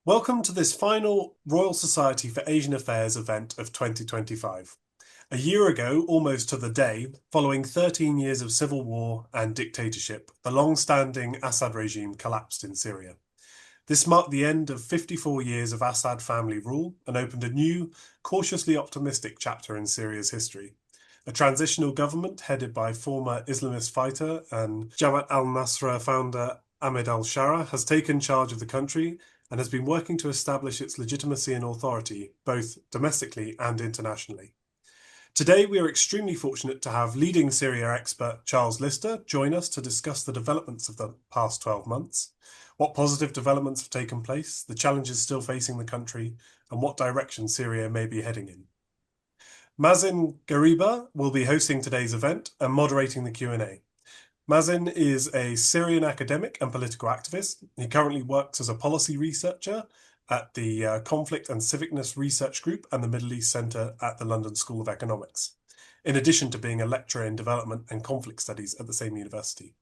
Welcome to this final Royal Society for Asian Affairs event of 2025. A year ago, almost to the day, following 13 years of civil war and dictatorship, the long-standing Assad regime collapsed in Syria. This marked the end of 54 years of Assad family rule and opened a new, cautiously optimistic chapter in Syria's history. A transitional government headed by former Islamist fighter and Jamaat al-Nusra founder Ahmed al-Shara has taken charge of the country and has been working to establish its legitimacy and authority, both domestically and internationally. Today, we are extremely fortunate to have leading Syria expert Charles Lister join us to discuss the developments of the past 12 months, what positive developments have taken place, the challenges still facing the country, and what direction Syria may be heading in. Mazen Gharibah will be hosting today's event and moderating the Q&A. Mazen is a Syrian academic and political activist. He currently works as a policy researcher at the Conflict and Civicness Research Group and the Middle East Centre at the London School of Economics, in addition to being a lecturer in development and conflict studies at the same university.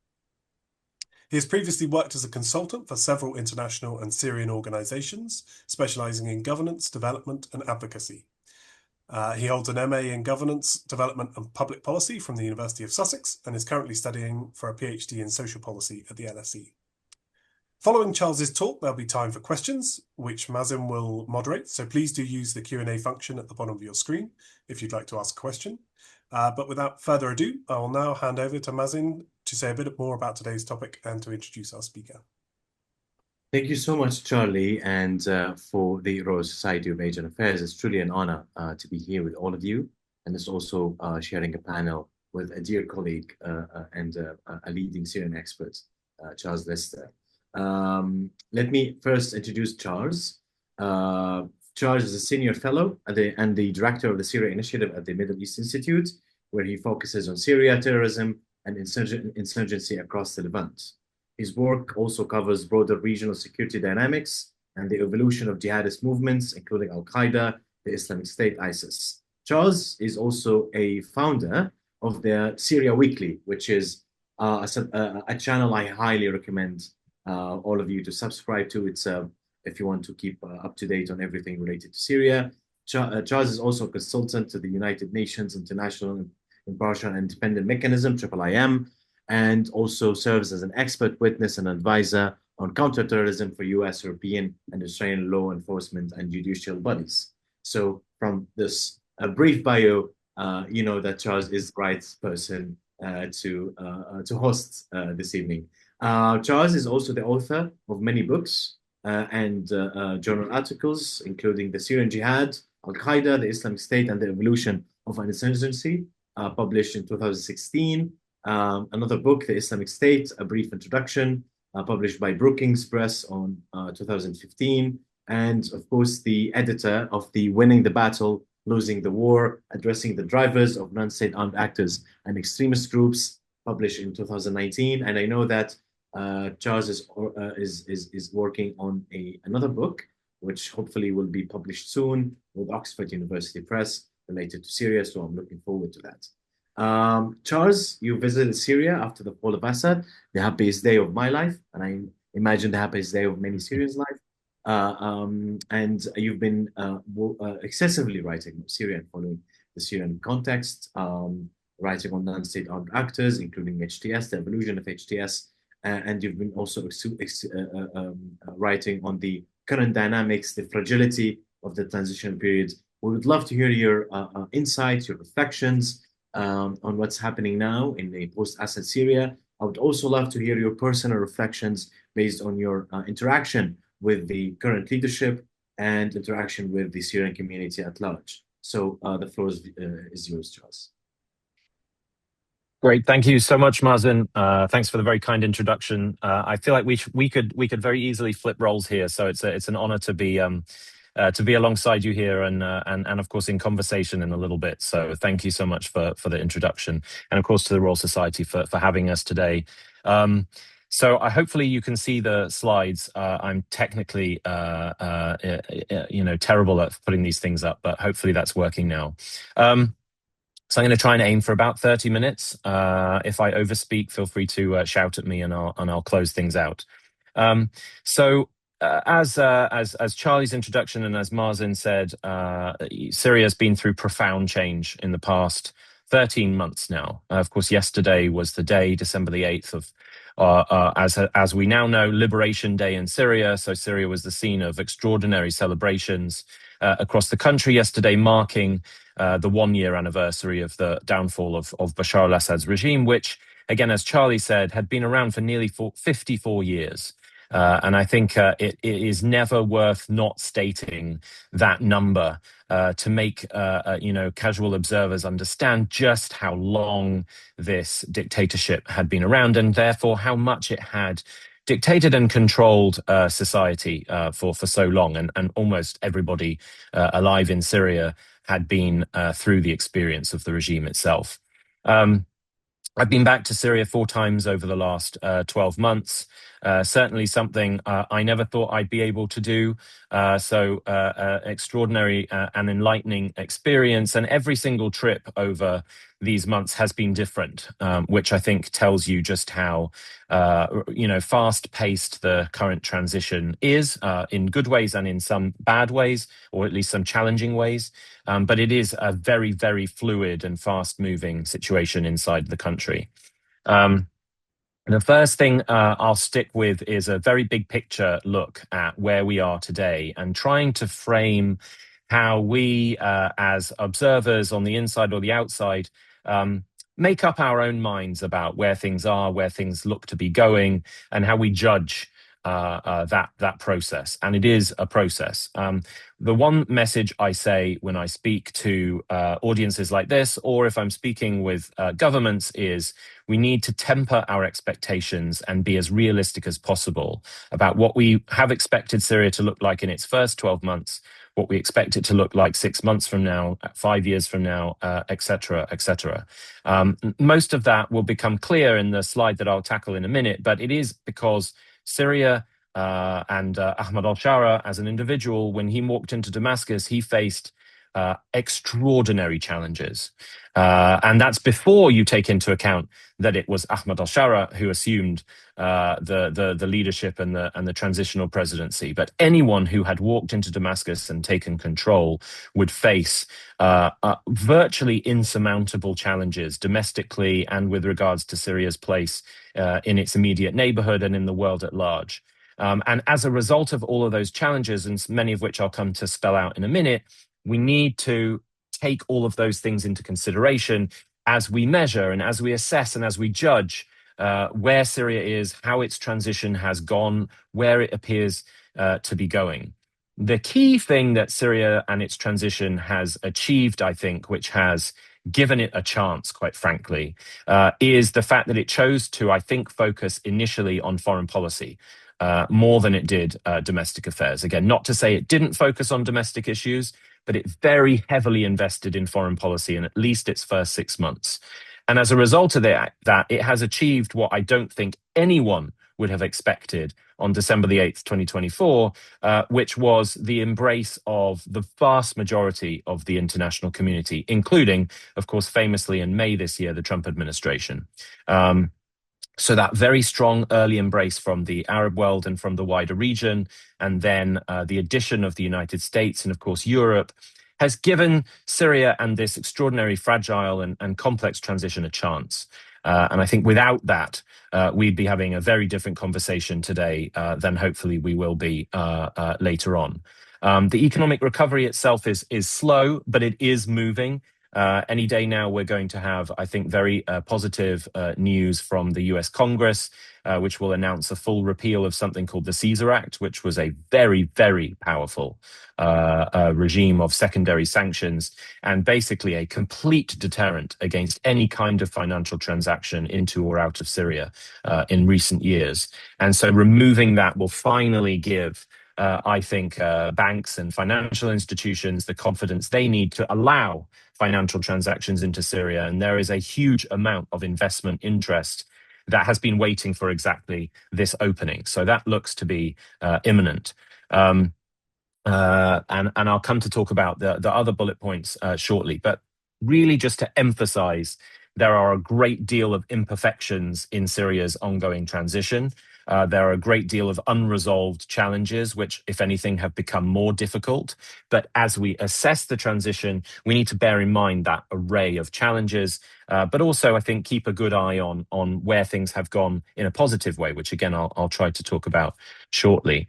He has previously worked as a consultant for several international and Syrian organisations, specialising in governance, development and advocacy. He holds an MA in Governance, Development and Public Policy from the University of Sussex and is currently studying for a PhD in Social Policy at the LSE. Following Charles's talk, there'll be time for questions, which Mazen will moderate, so please do use the Q&A function at the bottom of your screen if you'd like to ask a question. But without further ado, I will now hand over to Mazen to say a bit more about today's topic and to introduce our speaker. Thank you so much, Charlie, and for the Royal Society of Asian Affairs. It's truly an honor to be here with all of you, and it's also sharing a panel with a dear colleague and a leading Syrian expert, Charles Lister. Let me first introduce Charles. Charles is a senior fellow and the director of the Syria Initiative at the Middle East Institute, where he focuses on Syria, terrorism, and insurgency across the Levant. His work also covers broader regional security dynamics and the evolution of jihadist movements, including Al-Qaeda, the Islamic State, ISIS. Charles is also a founder of the Syria Weekly, which is a channel I highly recommend all of you to subscribe to. It's if you want to keep up to date on everything related to Syria. Charles is also a consultant to the United Nations International Impartial and Independent Mechanism, IIIM, and also serves as an expert witness and advisor on counterterrorism for US, European, and Australian law enforcement and judicial bodies. So from this brief bio, you know that Charles is the right person to host this evening. Charles is also the author of many books and journal articles, including The Syrian Jihad, Al-Qaeda, the Islamic State, and the Evolution of an Insurgency, published in 2016. Another book, The Islamic State, A Brief Introduction, published by Brookings Press on 2015. And of course, the editor of the Winning the Battle, Losing the War, Addressing the Drivers of Non-State Armed Actors and Extremist Groups, published in 2019. And I know that Charles is working on another book, which hopefully will be published soon with Oxford University Press related to Syria. So I'm looking forward to that. Charles, you visited Syria after the fall of Assad, the happiest day of my life, and I imagine the happiest day of many Syrians' life. And you've been excessively writing on Syria and following the Syrian context, writing on non-state armed actors, including HTS, the evolution of HTS, and you've been also writing on the current dynamics, the fragility of the transition period. We would love to hear your insights, your reflections, on what's happening now in the post-Assad Syria. I would also love to hear your personal reflections based on your interaction with the current leadership and interaction with the Syrian community at large. So the floor is yours, Charles. Great, thank you so much, Mazen. Thanks for the very kind introduction. I feel like we could very easily flip roles here, so it's an honor to be alongside you here and of course in conversation in a little bit. So thank you so much for the introduction, and of course to the Royal Society for having us today. So hopefully you can see the slides. I'm technically terrible at putting these things up, but hopefully that's working now. So I'm going to try and aim for about 30 minutes. If I overspeak, feel free to shout at me and I'll close things out. So as Charlie's introduction and as Mazen said, Syria has been through profound change in the past 13 months now. Of course, yesterday was the day, December the 8th of, as we now know, Liberation Day in Syria. So Syria was the scene of extraordinary celebrations across the country yesterday, marking the 1-year anniversary of the downfall of Bashar al-Assad's regime, which, again, as Charlie said, had been around for nearly 54 years. And I think it is never worth not stating that number to make casual observers understand just how long this dictatorship had been around, and therefore how much it had dictated and controlled society for so long. And almost everybody alive in Syria had been through the experience of the regime itself. I've been back to Syria 4 times over the last 12 months. Certainly something I never thought I'd be able to do. Extraordinary and enlightening experience. And every single trip over these months has been different, which I think tells you just how fast-paced the current transition is, in good ways and in some bad ways, or at least some challenging ways. But it is a very, very fluid and fast-moving situation inside the country. The first thing I'll stick with is a very big picture look at where we are today and trying to frame how we, as observers on the inside or the outside, make up our own minds about where things are, where things look to be going, and how we judge that process. And it is a process. The one message I say when I speak to audiences like this, or if I'm speaking with governments, is we need to temper our expectations and be as realistic as possible about what we have expected Syria to look like in its first 12 months, what we expect it to look like 6 months from now, 5 years from now, etc., etc. Most of that will become clear in the slide that I'll tackle in a minute, but it is because Syria and Ahmad al-Shara as an individual, when he walked into Damascus, he faced extraordinary challenges. And that's before you take into account that it was Ahmad al-Shara who assumed the leadership and the transitional presidency. But anyone who had walked into Damascus and taken control would face virtually insurmountable challenges domestically and with regards to Syria's place in its immediate neighborhood and in the world at large. And as a result of all of those challenges, and many of which I'll come to spell out in a minute, we need to take all of those things into consideration as we measure and as we assess and as we judge where Syria is, how its transition has gone, where it appears to be going. The key thing that Syria and its transition has achieved, I think, which has given it a chance, quite frankly, is the fact that it chose to, I think, focus initially on foreign policy. More than it did domestic affairs. Again, not to say it didn't focus on domestic issues, but it very heavily invested in foreign policy in at least its first 6 months. And as a result of that, it has achieved what I don't think anyone would have expected on December the 8th, 2024, which was the embrace of the vast majority of the international community, including, of course, famously in May this year, the Trump administration. So that very strong early embrace from the Arab world and from the wider region, and then the addition of the United States and, of course, Europe, has given Syria and this extraordinary, fragile and complex transition a chance. And I think without that, we'd be having a very different conversation today than hopefully we will be later on. The economic recovery itself is slow, but it is moving. Any day now, we're going to have, I think, very positive news from the US Congress, which will announce a full repeal of something called the Caesar Act, which was a very, very powerful regime of secondary sanctions and basically a complete deterrent against any kind of financial transaction into or out of Syria in recent years. And so removing that will finally give I think banks and financial institutions the confidence they need to allow financial transactions into Syria. And there is a huge amount of investment interest that has been waiting for exactly this opening. So that looks to be imminent. And I'll come to talk about the other bullet points shortly. But really just to emphasize, there are a great deal of imperfections in Syria's ongoing transition. There are a great deal of unresolved challenges, which, if anything, have become more difficult. But as we assess the transition, we need to bear in mind that array of challenges, but also, I think, keep a good eye on where things have gone in a positive way, which, again, I'll try to talk about shortly.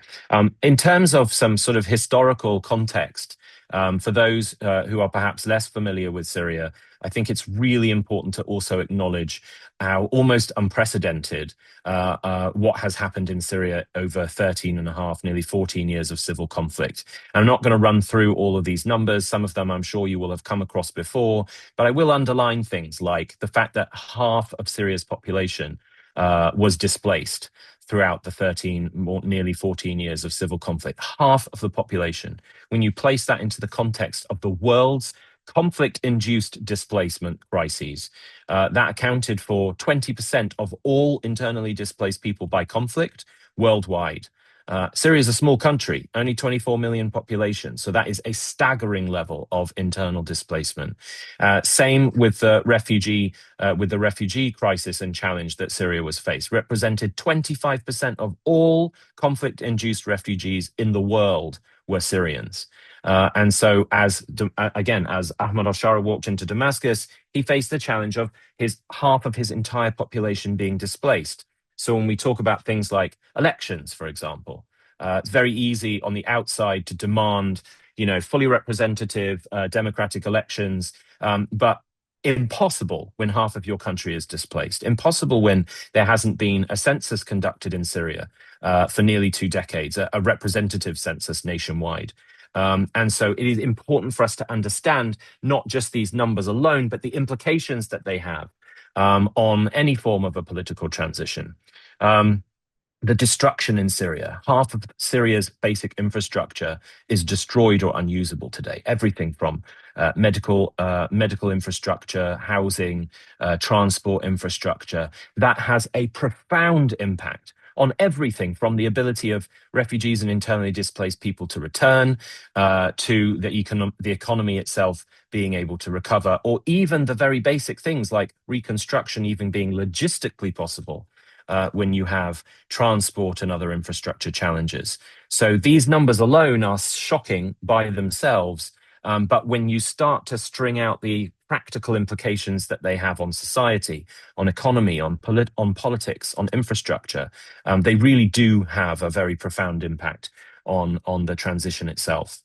In terms of some sort of historical context, for those who are perhaps less familiar with Syria, I think it's really important to also acknowledge how almost unprecedented what has happened in Syria over 13 and a half, nearly 14 years of civil conflict. And I'm not going to run through all of these numbers. Some of them I'm sure you will have come across before, but I will underline things like the fact that half of Syria's population was displaced throughout the nearly 14 years of civil conflict. Half of the population. When you place that into the context of the world's conflict-induced displacement crises, that accounted for 20% of all internally displaced people by conflict worldwide. Syria is a small country, only 24 million population, so that is a staggering level of internal displacement. Same with the refugee crisis and challenge that Syria was faced, represented 25% of all conflict-induced refugees in the world were Syrians. And so, as Ahmad al-Shara walked into Damascus, he faced the challenge of half of his entire population being displaced. So when we talk about things like elections, for example, it's very easy on the outside to demand, fully representative democratic elections, but impossible when half of your country is displaced. Impossible when there hasn't been a census conducted in Syria for nearly 2 decades, a representative census nationwide. And so it is important for us to understand not just these numbers alone, but the implications that they have on any form of a political transition. The destruction in Syria, half of Syria's basic infrastructure is destroyed or unusable today. Everything from medical infrastructure, housing, transport infrastructure, that has a profound impact on everything from the ability of refugees and internally displaced people to return, to the economy itself being able to recover, or even the very basic things like reconstruction even being logistically possible when you have transport and other infrastructure challenges. So these numbers alone are shocking by themselves, but when you start to string out the practical implications that they have on society, on economy, on politics, on infrastructure, they really do have a very profound impact on the transition itself.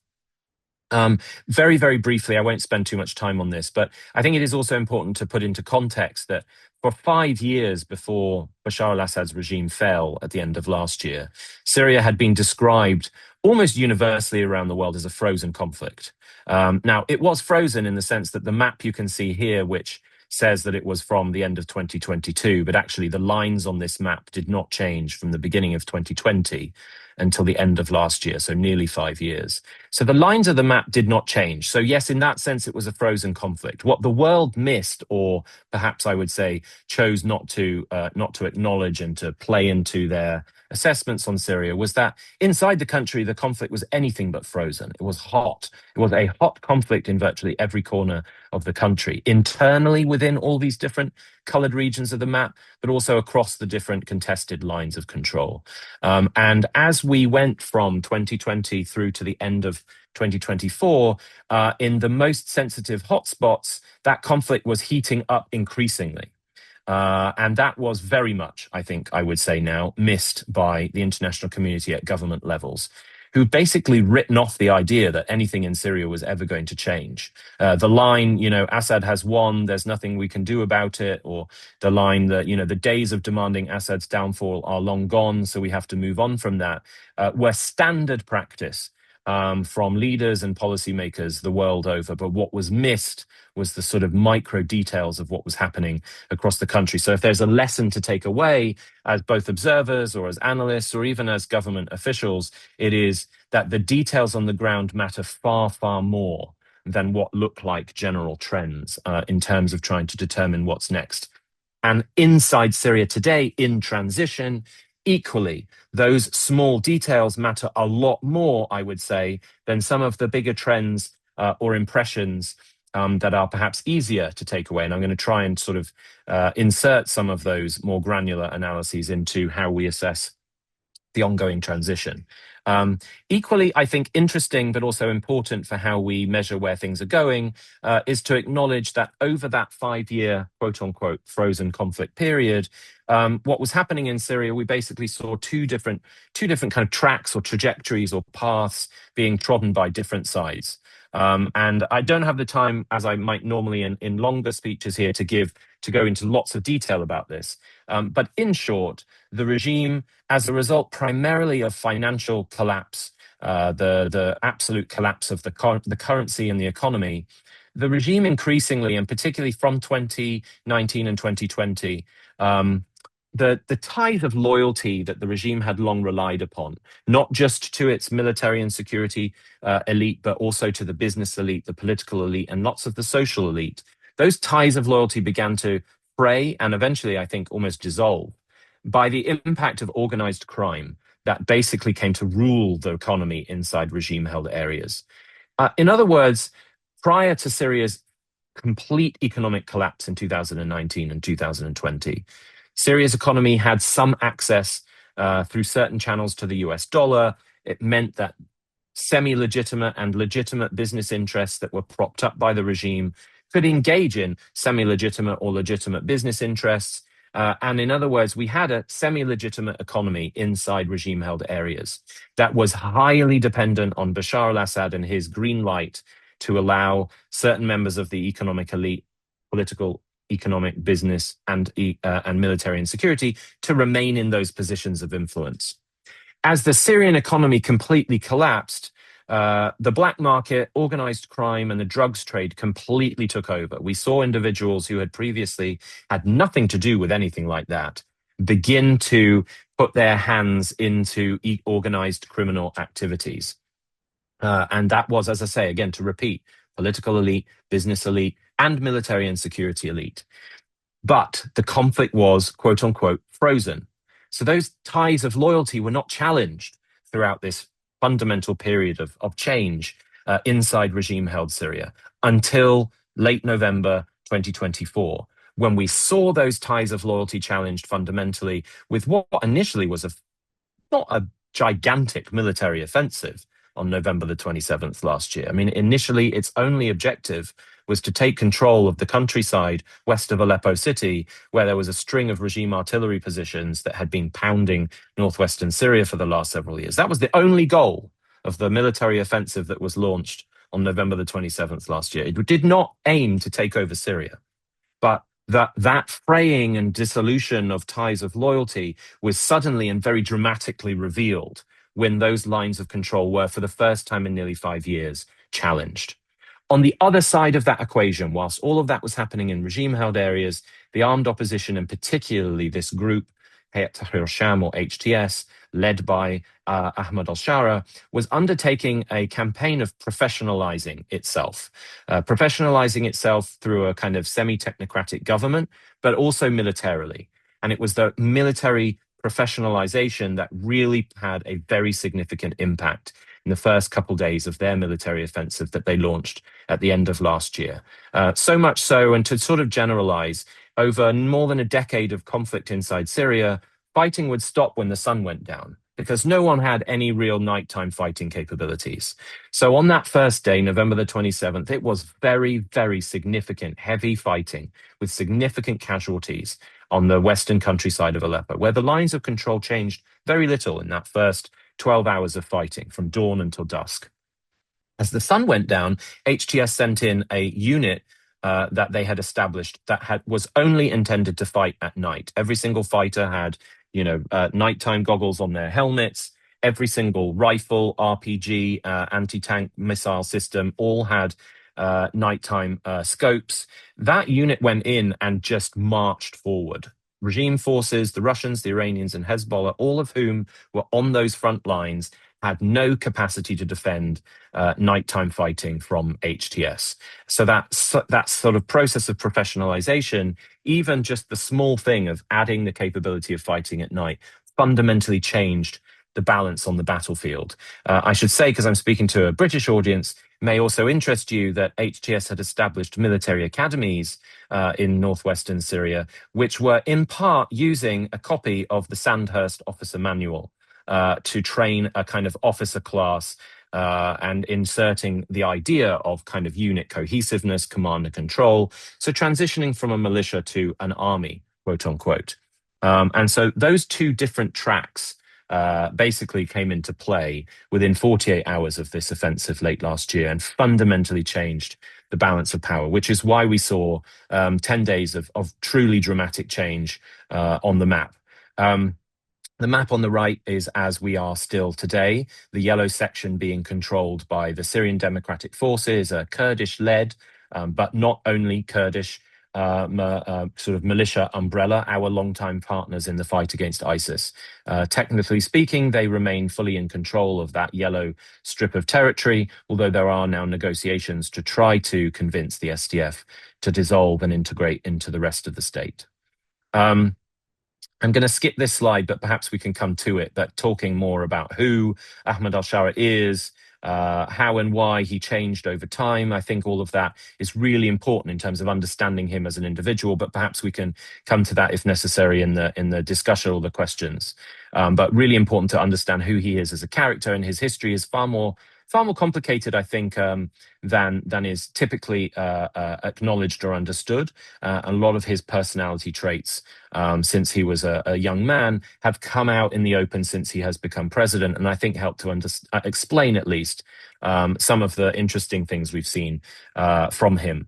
Very, very briefly, I won't spend too much time on this, but I think it is also important to put into context that for 5 years before Bashar al-Assad's regime fell at the end of last year, Syria had been described almost universally around the world as a frozen conflict. Now, it was frozen in the sense that the map you can see here, which says that it was from the end of 2022, but actually the lines on this map did not change from the beginning of 2020 until the end of last year, so nearly 5 years. So the lines of the map did not change. So yes, in that sense, it was a frozen conflict. What the world missed, or perhaps I would say chose not to acknowledge and to play into their assessments on Syria, was that inside the country, the conflict was anything but frozen. It was hot. It was a hot conflict in virtually every corner of the country, internally within all these different colored regions of the map, but also across the different contested lines of control. And as we went from 2020 through to the end of 2024, in the most sensitive hotspots, that conflict was heating up increasingly. And that was very much, I think I would say now, missed by the international community at government levels, who basically written off the idea that anything in Syria was ever going to change. The line, Assad has won, there's nothing we can do about it, or the line that, the days of demanding Assad's downfall are long gone, so we have to move on from that, were standard practice from leaders and policymakers the world over. But what was missed was the sort of micro details of what was happening across the country. So if there's a lesson to take away as both observers or as analysts or even as government officials, it is that the details on the ground matter far, far more than what look like general trends in terms of trying to determine what's next. And inside Syria today, in transition, equally, those small details matter a lot more, I would say, than some of the bigger trends or impressions that are perhaps easier to take away. And I'm going to try and sort of insert some of those more granular analyses into how we assess the ongoing transition. Equally, I think interesting, but also important for how we measure where things are going, is to acknowledge that over that 5-year, quote unquote, frozen conflict period, what was happening in Syria, we basically saw two different kind of tracks or trajectories or paths being trodden by different sides. And I don't have the time, as I might normally in longer speeches here, to go into lots of detail about this. But in short, the regime, as a result primarily of financial collapse, the absolute collapse of the currency and the economy, the regime increasingly, and particularly from 2019 and 2020, the ties of loyalty that the regime had long relied upon, not just to its military and security elite, but also to the business elite, the political elite, and lots of the social elite, those ties of loyalty began to fray and eventually, I think, almost dissolve by the impact of organized crime that basically came to rule the economy inside regime-held areas. In other words, prior to Syria's complete economic collapse in 2019 and 2020, Syria's economy had some access through certain channels to the US dollar. It meant that semi-legitimate and legitimate business interests that were propped up by the regime could engage in semi-legitimate or legitimate business interests. And in other words, we had a semi-legitimate economy inside regime-held areas that was highly dependent on Bashar al-Assad and his green light to allow certain members of the economic elite, political, economic, business, and military and security to remain in those positions of influence. As the Syrian economy completely collapsed, the black market, organized crime, and the drugs trade completely took over. We saw individuals who had previously had nothing to do with anything like that begin to put their hands into organized criminal activities. And that was, as I say, again, to repeat, political elite, business elite, and military and security elite. But the conflict was, quote unquote, frozen. So those ties of loyalty were not challenged throughout this fundamental period of change inside regime-held Syria until late November 2024, when we saw those ties of loyalty challenged fundamentally with what initially was not a gigantic military offensive on November the 27th last year. I mean, initially, its only objective was to take control of the countryside west of Aleppo city, where there was a string of regime artillery positions that had been pounding northwestern Syria for the last several years. That was the only goal of the military offensive that was launched on November the 27th last year. It did not aim to take over Syria, but that fraying and dissolution of ties of loyalty was suddenly and very dramatically revealed when those lines of control were, for the first time in nearly 5 years, challenged. On the other side of that equation, whilst all of that was happening in regime-held areas, the armed opposition, and particularly this group, Hayat Tahrir al-Sham, or HTS, led by Ahmad al-Shara, was undertaking a campaign of professionalizing itself through a kind of semi-technocratic government, but also militarily. And it was the military professionalization that really had a very significant impact in the first couple of days of their military offensive that they launched at the end of last year. So much so, and to sort of generalize, over more than a decade of conflict inside Syria, fighting would stop when the sun went down, because no one had any real nighttime fighting capabilities. So on that first day, November the 27th, it was very, very significant, heavy fighting with significant casualties on the western countryside of Aleppo, where the lines of control changed very little in that first 12 hours of fighting from dawn until dusk. As the sun went down, HTS sent in a unit that they had established that was only intended to fight at night. Every single fighter had, nighttime goggles on their helmets. Every single rifle, RPG, anti-tank missile system all had nighttime scopes. That unit went in and just marched forward. Regime forces, the Russians, the Iranians, and Hezbollah, all of whom were on those front lines, had no capacity to defend nighttime fighting from HTS. So that sort of process of professionalization, even just the small thing of adding the capability of fighting at night, fundamentally changed the balance on the battlefield. I should say, because I'm speaking to a British audience, may also interest you that HTS had established military academies in northwestern Syria, which were in part using a copy of the Sandhurst Officer Manual, to train a kind of officer class and inserting the idea of kind of unit cohesiveness, command and control. So transitioning from a militia to an army, quote unquote. And so those two different tracks basically came into play within 48 hours of this offensive late last year and fundamentally changed the balance of power, which is why we saw 10 days of truly dramatic change on the map. The map on the right is as we are still today, the yellow section being controlled by the Syrian Democratic Forces, Kurdish-led, but not only Kurdish, sort of militia umbrella, our longtime partners in the fight against ISIS. Technically speaking, they remain fully in control of that yellow strip of territory, although there are now negotiations to try to convince the SDF to dissolve and integrate into the rest of the state. I'm going to skip this slide, but perhaps we can come to it, but talking more about who Ahmed al-Shara is, how and why he changed over time. I think all of that is really important in terms of understanding him as an individual, but perhaps we can come to that if necessary in the discussion or the questions. But really important to understand who he is as a character, and his history is far more complicated, I think, than is typically acknowledged or understood. A lot of his personality traits, since he was a young man, have come out in the open since he has become president, and I think helped to explain at least some of the interesting things we've seen from him.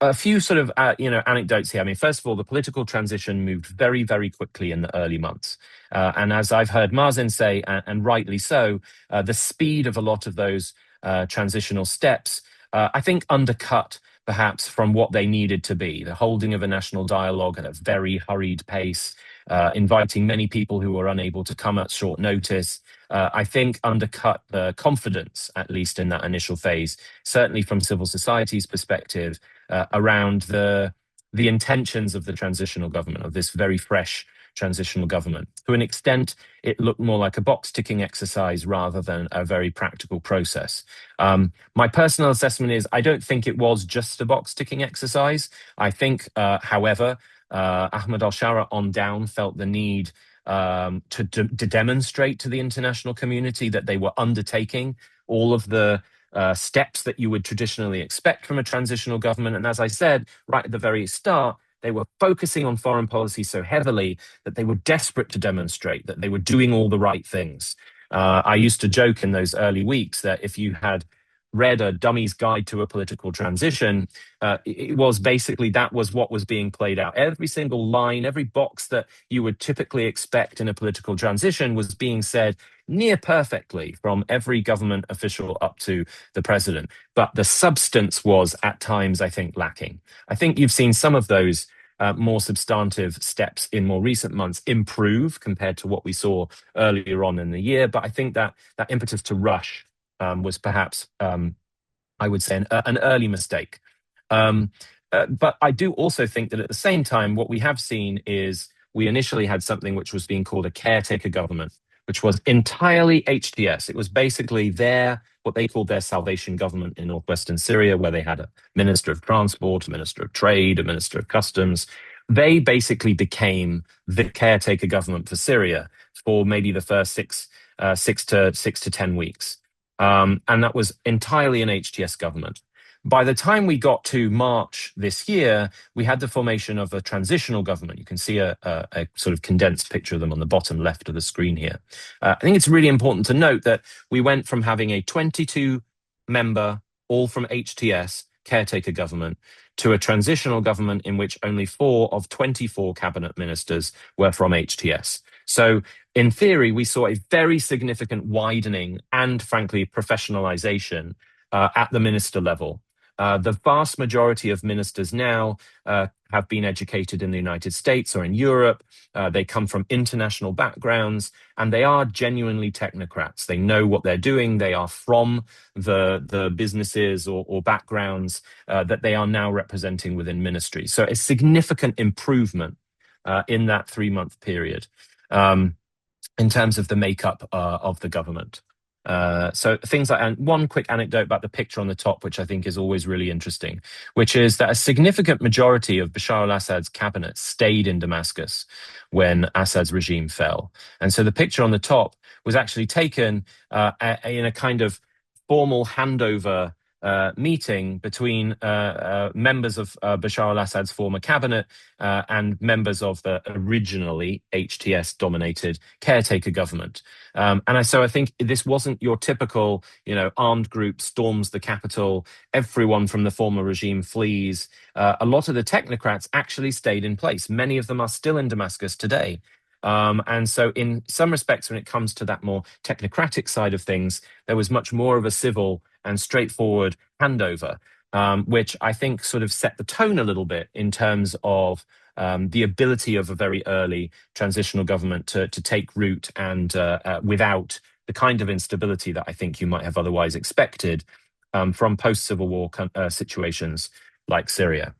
A few sort of anecdotes here. I mean, first of all, the political transition moved very, very quickly in the early months. And as I've heard Mazen say, and rightly so, the speed of a lot of those transitional steps, I think, undercut perhaps from what they needed to be. The holding of a national dialogue at a very hurried pace, inviting many people who were unable to come at short notice, I think undercut the confidence, at least in that initial phase, certainly from civil society's perspective, around the intentions of the transitional government, of this very fresh transitional government. To an extent, it looked more like a box-ticking exercise rather than a very practical process. My personal assessment is I don't think it was just a box-ticking exercise. I think, however, Ahmed al-Shara on down felt the need to demonstrate to the international community that they were undertaking all of the steps that you would traditionally expect from a transitional government. And as I said right at the very start, they were focusing on foreign policy so heavily that they were desperate to demonstrate that they were doing all the right things. I used to joke in those early weeks that if you had read a dummy's guide to a political transition, it was basically that was what was being played out. Every single line, every box that you would typically expect in a political transition was being said near perfectly from every government official up to the president. But the substance was at times, I think, lacking. I think you've seen some of those more substantive steps in more recent months improve compared to what we saw earlier on in the year. But I think that impetus to rush was perhaps, I would say, an early mistake. But I do also think that at the same time, what we have seen is we initially had something which was being called a caretaker government, which was entirely HTS. It was basically what they called their salvation government in northwestern Syria, where they had a minister of transport, a minister of trade, a minister of customs. They basically became the caretaker government for Syria for maybe the first six to 10 weeks. And that was entirely an HTS government. By the time we got to March this year, we had the formation of a transitional government. You can see a sort of condensed picture of them on the bottom left of the screen here. I think it's really important to note that we went from having a 22-member, all from HTS, caretaker government to a transitional government in which only 4 of 24 cabinet ministers were from HTS. So in theory, we saw a very significant widening and, frankly, professionalization at the minister level. The vast majority of ministers now have been educated in the United States or in Europe. They come from international backgrounds, and they are genuinely technocrats. They know what they're doing. They are from the businesses or backgrounds that they are now representing within ministries. So a significant improvement in that 3-month period in terms of the makeup of the government. So things like, and one quick anecdote about the picture on the top, which I think is always really interesting, which is that a significant majority of Bashar al-Assad's cabinet stayed in Damascus when Assad's regime fell. And so the picture on the top was actually taken in a kind of formal handover meeting between members of Bashar al-Assad's former cabinet and members of the originally HTS-dominated caretaker government. So I think this wasn't your typical, armed group storms the capital, everyone from the former regime flees. A lot of the technocrats actually stayed in place. Many of them are still in Damascus today. And so in some respects, when it comes to that more technocratic side of things, there was much more of a civil and straightforward handover, which I think sort of set the tone a little bit in terms of the ability of a very early transitional government to take root and without the kind of instability that I think you might have otherwise expected from post-Civil War situations like Syria.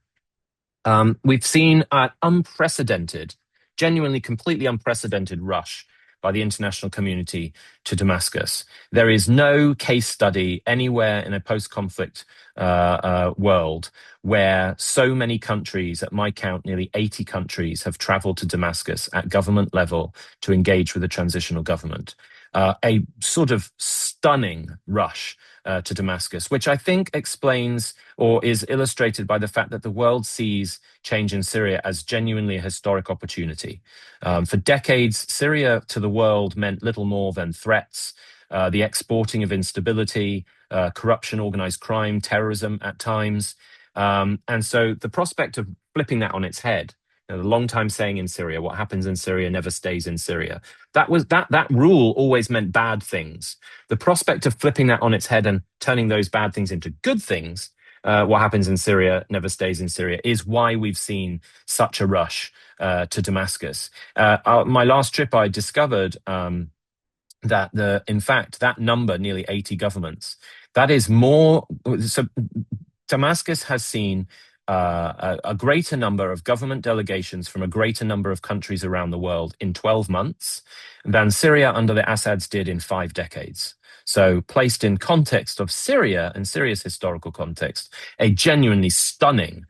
We've seen an unprecedented, genuinely completely unprecedented rush by the international community to Damascus. There is no case study anywhere in a post-conflict world where so many countries, at my count, nearly 80 countries, have traveled to Damascus at government level to engage with the transitional government. A sort of stunning rush to Damascus, which I think explains or is illustrated by the fact that the world sees change in Syria as genuinely a historic opportunity. For decades, Syria to the world meant little more than threats, the exporting of instability, corruption, organized crime, terrorism at times. And so the prospect of flipping that on its head, the long-time saying in Syria, what happens in Syria never stays in Syria. That rule always meant bad things. The prospect of flipping that on its head and turning those bad things into good things, what happens in Syria never stays in Syria, is why we've seen such a rush to Damascus. My last trip, I discovered that in fact, that number, nearly 80 governments, that is more. So Damascus has seen a greater number of government delegations from a greater number of countries around the world in 12 months than Syria under the Assads did in 5 decades. So placed in context of Syria and Syria's historical context, a genuinely stunning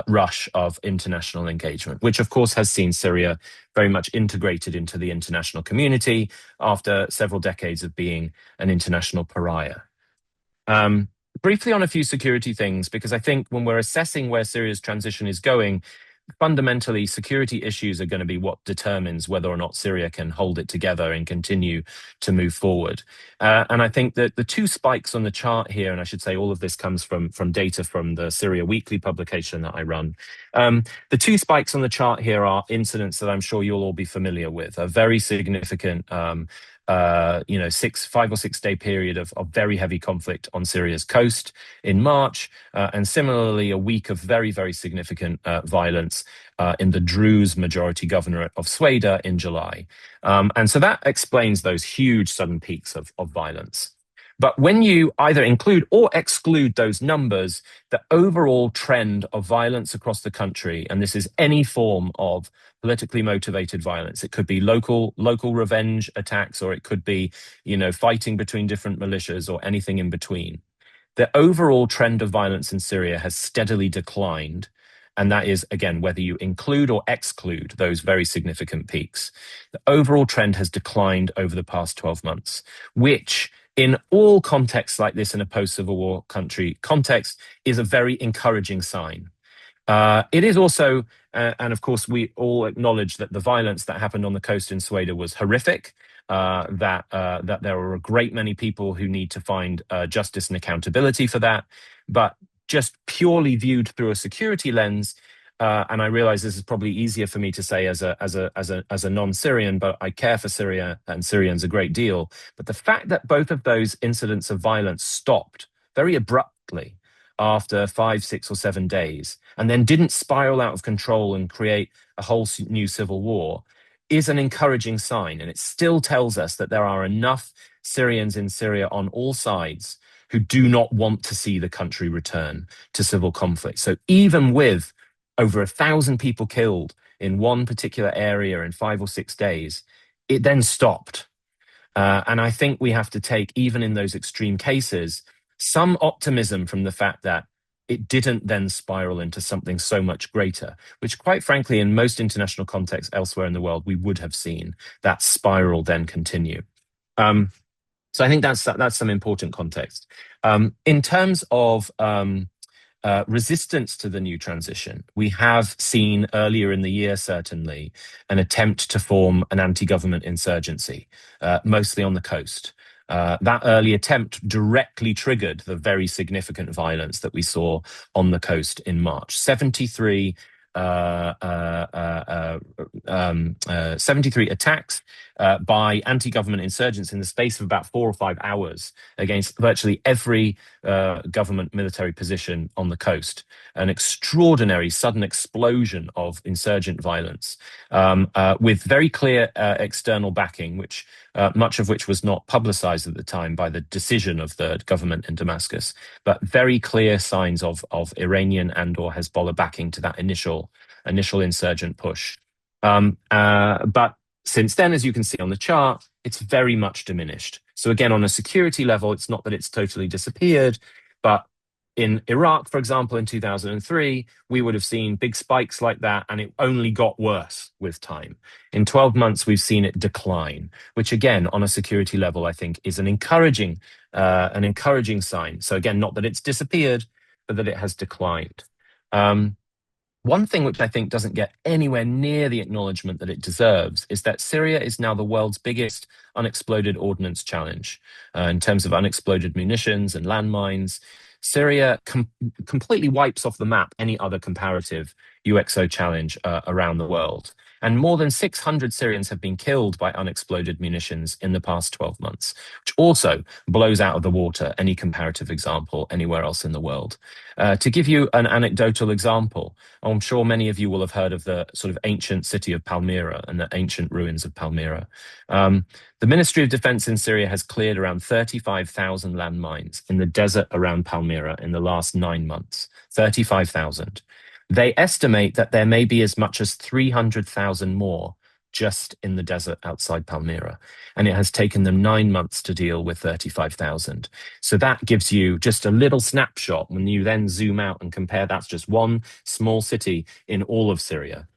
rush of international engagement, which of course has seen Syria very much integrated into the international community after several decades of being an international pariah. Briefly on a few security things, because I think when we're assessing where Syria's transition is going, fundamentally security issues are going to be what determines whether or not Syria can hold it together and continue to move forward. And I think that the 2 spikes on the chart here, and I should say all of this comes from data from the Syria Weekly publication that I run. The 2 spikes on the chart here are incidents that I'm sure you'll all be familiar with, a very significant 5 or 6 day period of very heavy conflict on Syria's coast in March, and similarly a week of very, very significant violence in the Druze majority governorate of Sweda in July. And so that explains those huge sudden peaks of violence. But when you either include or exclude those numbers, the overall trend of violence across the country, and this is any form of politically motivated violence, it could be local revenge attacks, or it could be, fighting between different militias or anything in between. The overall trend of violence in Syria has steadily declined. And that is, again, whether you include or exclude those very significant peaks. The overall trend has declined over the past 12 months, which in all contexts like this in a post-Civil War country context is a very encouraging sign. It is also, and of course we all acknowledge that the violence that happened on the coast in Sweden was horrific, that there are a great many people who need to find justice and accountability for that. But just purely viewed through a security lens, and I realize this is probably easier for me to say as a non-Syrian, but I care for Syria and Syrians a great deal. But the fact that both of those incidents of violence stopped very abruptly after 5, 6, or 7 days, and then didn't spiral out of control and create a whole new civil war, is an encouraging sign. And it still tells us that there are enough Syrians in Syria on all sides who do not want to see the country return to civil conflict. So even with over 1,000 people killed in one particular area in 5 or 6 days, it then stopped. And I think we have to take, even in those extreme cases, some optimism from the fact that it didn't then spiral into something so much greater, which quite frankly, in most international contexts elsewhere in the world, we would have seen that spiral then continue. So I think that's some important context. In terms of resistance to the new transition, we have seen earlier in the year, certainly, an attempt to form an anti-government insurgency, mostly on the coast. That early attempt directly triggered the very significant violence that we saw on the coast in March. 73 attacks by anti-government insurgents in the space of about 4 or 5 hours against virtually every government military position on the coast. An extraordinary sudden explosion of insurgent violence with very clear external backing, which much of which was not publicized at the time by the decision of the government in Damascus, but very clear signs of Iranian and/or Hezbollah backing to that initial insurgent push. But since then, as you can see on the chart, it's very much diminished. So again, on a security level, it's not that it's totally disappeared, but in Iraq, for example, in 2003, we would have seen big spikes like that, and it only got worse with time. In 12 months, we've seen it decline, which again, on a security level, I think is an encouraging sign. So again, not that it's disappeared, but that it has declined. One thing which I think doesn't get anywhere near the acknowledgement that it deserves is that Syria is now the world's biggest unexploded ordnance challenge in terms of unexploded munitions and landmines. Syria completely wipes off the map any other comparative UXO challenge around the world. And more than 600 Syrians have been killed by unexploded munitions in the past 12 months, which also blows out of the water any comparative example anywhere else in the world. To give you an anecdotal example, I'm sure many of you will have heard of the sort of ancient city of Palmyra and the ancient ruins of Palmyra. The Ministry of Defense in Syria has cleared around 35,000 landmines in the desert around Palmyra in the last 9 months. 35,000. They estimate that there may be as much as 300,000 more just in the desert outside Palmyra. And it has taken them 9 months to deal with 35,000. So that gives you just a little snapshot when you then zoom out and compare. That's just one small city in all of Syria.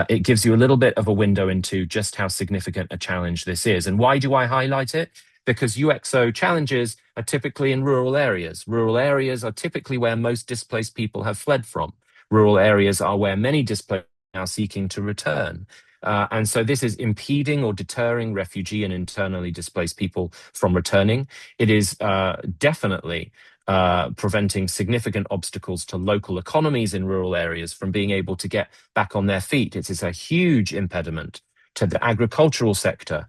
It gives you a little bit of a window into just how significant a challenge this is. And why do I highlight it? Because UXO challenges are typically in rural areas. Rural areas are typically where most displaced people have fled from. Rural areas are where many displaced are seeking to return. And so this is impeding or deterring refugee and internally displaced people from returning. It is definitely preventing significant obstacles to local economies in rural areas from being able to get back on their feet. It is a huge impediment to the agricultural sector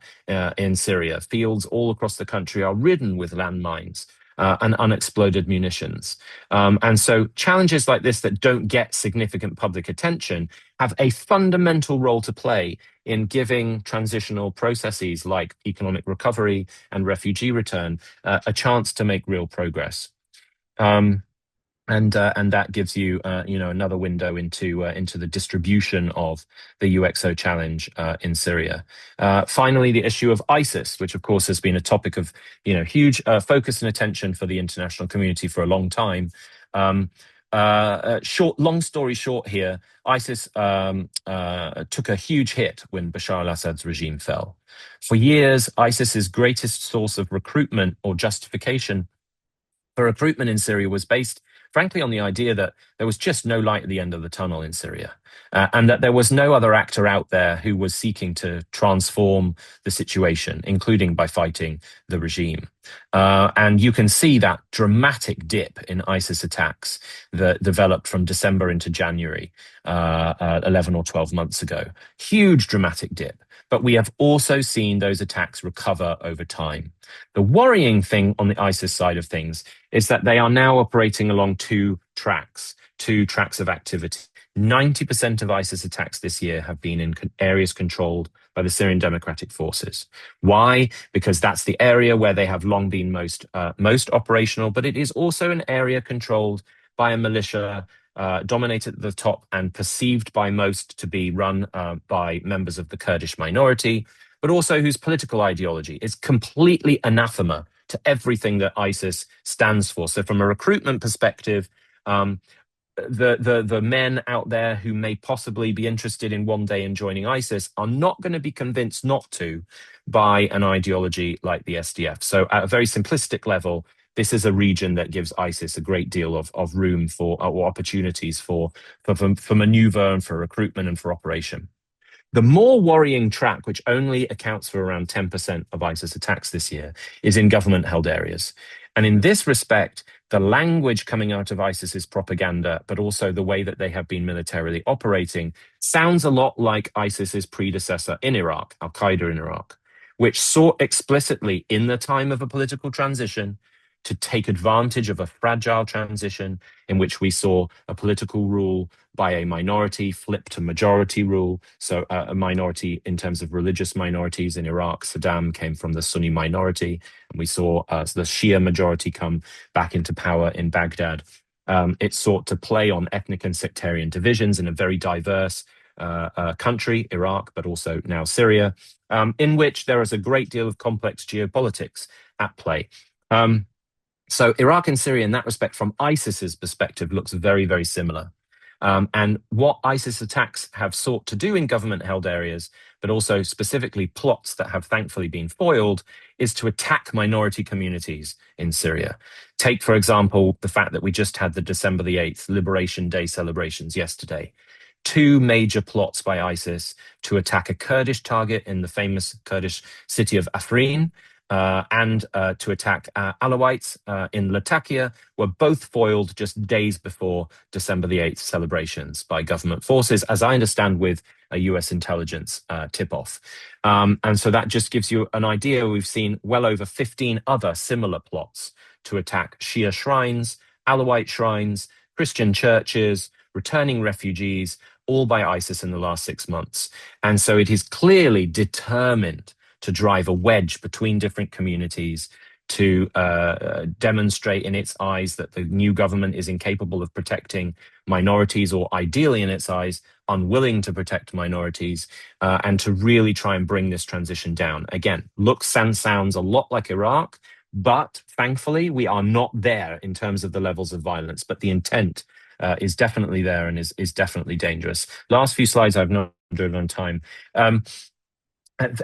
in Syria. Fields all across the country are ridden with landmines and unexploded munitions. And so challenges like this that don't get significant public attention have a fundamental role to play in giving transitional processes like economic recovery and refugee return a chance to make real progress. And that gives you, another window into the distribution of the UXO challenge in Syria. Finally, the issue of ISIS, which of course has been a topic of huge focus and attention for the international community for a long time. Long story short here, ISIS took a huge hit when Bashar al-Assad's regime fell. For years, ISIS's greatest source of recruitment or justification for recruitment in Syria was based, frankly, on the idea that there was just no light at the end of the tunnel in Syria, and that there was no other actor out there who was seeking to transform the situation, including by fighting the regime. And you can see that dramatic dip in ISIS attacks that developed from December into January, 11 or 12 months ago. Huge dramatic dip. But we have also seen those attacks recover over time. The worrying thing on the ISIS side of things is that they are now operating along two tracks of activity. 90% of ISIS attacks this year have been in areas controlled by the Syrian Democratic Forces. Why? Because that's the area where they have long been most operational, but it is also an area controlled by a militia dominated at the top and perceived by most to be run by members of the Kurdish minority. but also whose political ideology is completely anathema to everything that ISIS stands for. So from a recruitment perspective, the men out there who may possibly be interested in one day in joining ISIS are not going to be convinced not to by an ideology like the SDF. So at a very simplistic level, this is a region that gives ISIS a great deal of room for or opportunities for maneuver and for recruitment and for operation. The more worrying track, which only accounts for around 10% of ISIS attacks this year, is in government-held areas. And in this respect, the language coming out of ISIS's propaganda, but also the way that they have been militarily operating, sounds a lot like ISIS's predecessor in Iraq, Al-Qaeda in Iraq, which sought explicitly in the time of a political transition to take advantage of a fragile transition in which we saw a political rule by a minority flip to majority rule. So a minority in terms of religious minorities in Iraq. Saddam came from the Sunni minority, and we saw the Shia majority come back into power in Baghdad. It sought to play on ethnic and sectarian divisions in a very diverse country, Iraq, but also now Syria, in which there is a great deal of complex geopolitics at play. So Iraq and Syria, in that respect, from ISIS's perspective, looks very, very similar. And what ISIS attacks have sought to do in government-held areas, but also specifically plots that have thankfully been foiled, is to attack minority communities in Syria. Take, for example, the fact that we just had the December the 8th Liberation Day celebrations yesterday. Two major plots by ISIS to attack a Kurdish target in the famous Kurdish city of Afrin, and to attack Alawites in Latakia were both foiled just days before December the 8th celebrations by government forces, as I understand, with a US intelligence tip-off. And so that just gives you an idea. We've seen well over 15 other similar plots to attack Shia shrines, Alawite shrines, Christian churches, returning refugees, all by ISIS in the last 6 months. And so it is clearly determined to drive a wedge between different communities, to demonstrate in its eyes that the new government is incapable of protecting minorities, or ideally in its eyes, unwilling to protect minorities, and to really try and bring this transition down. Again, looks and sounds a lot like Iraq, but thankfully we are not there in terms of the levels of violence, but the intent is definitely there and is definitely dangerous. Last few slides, I've not driven on time.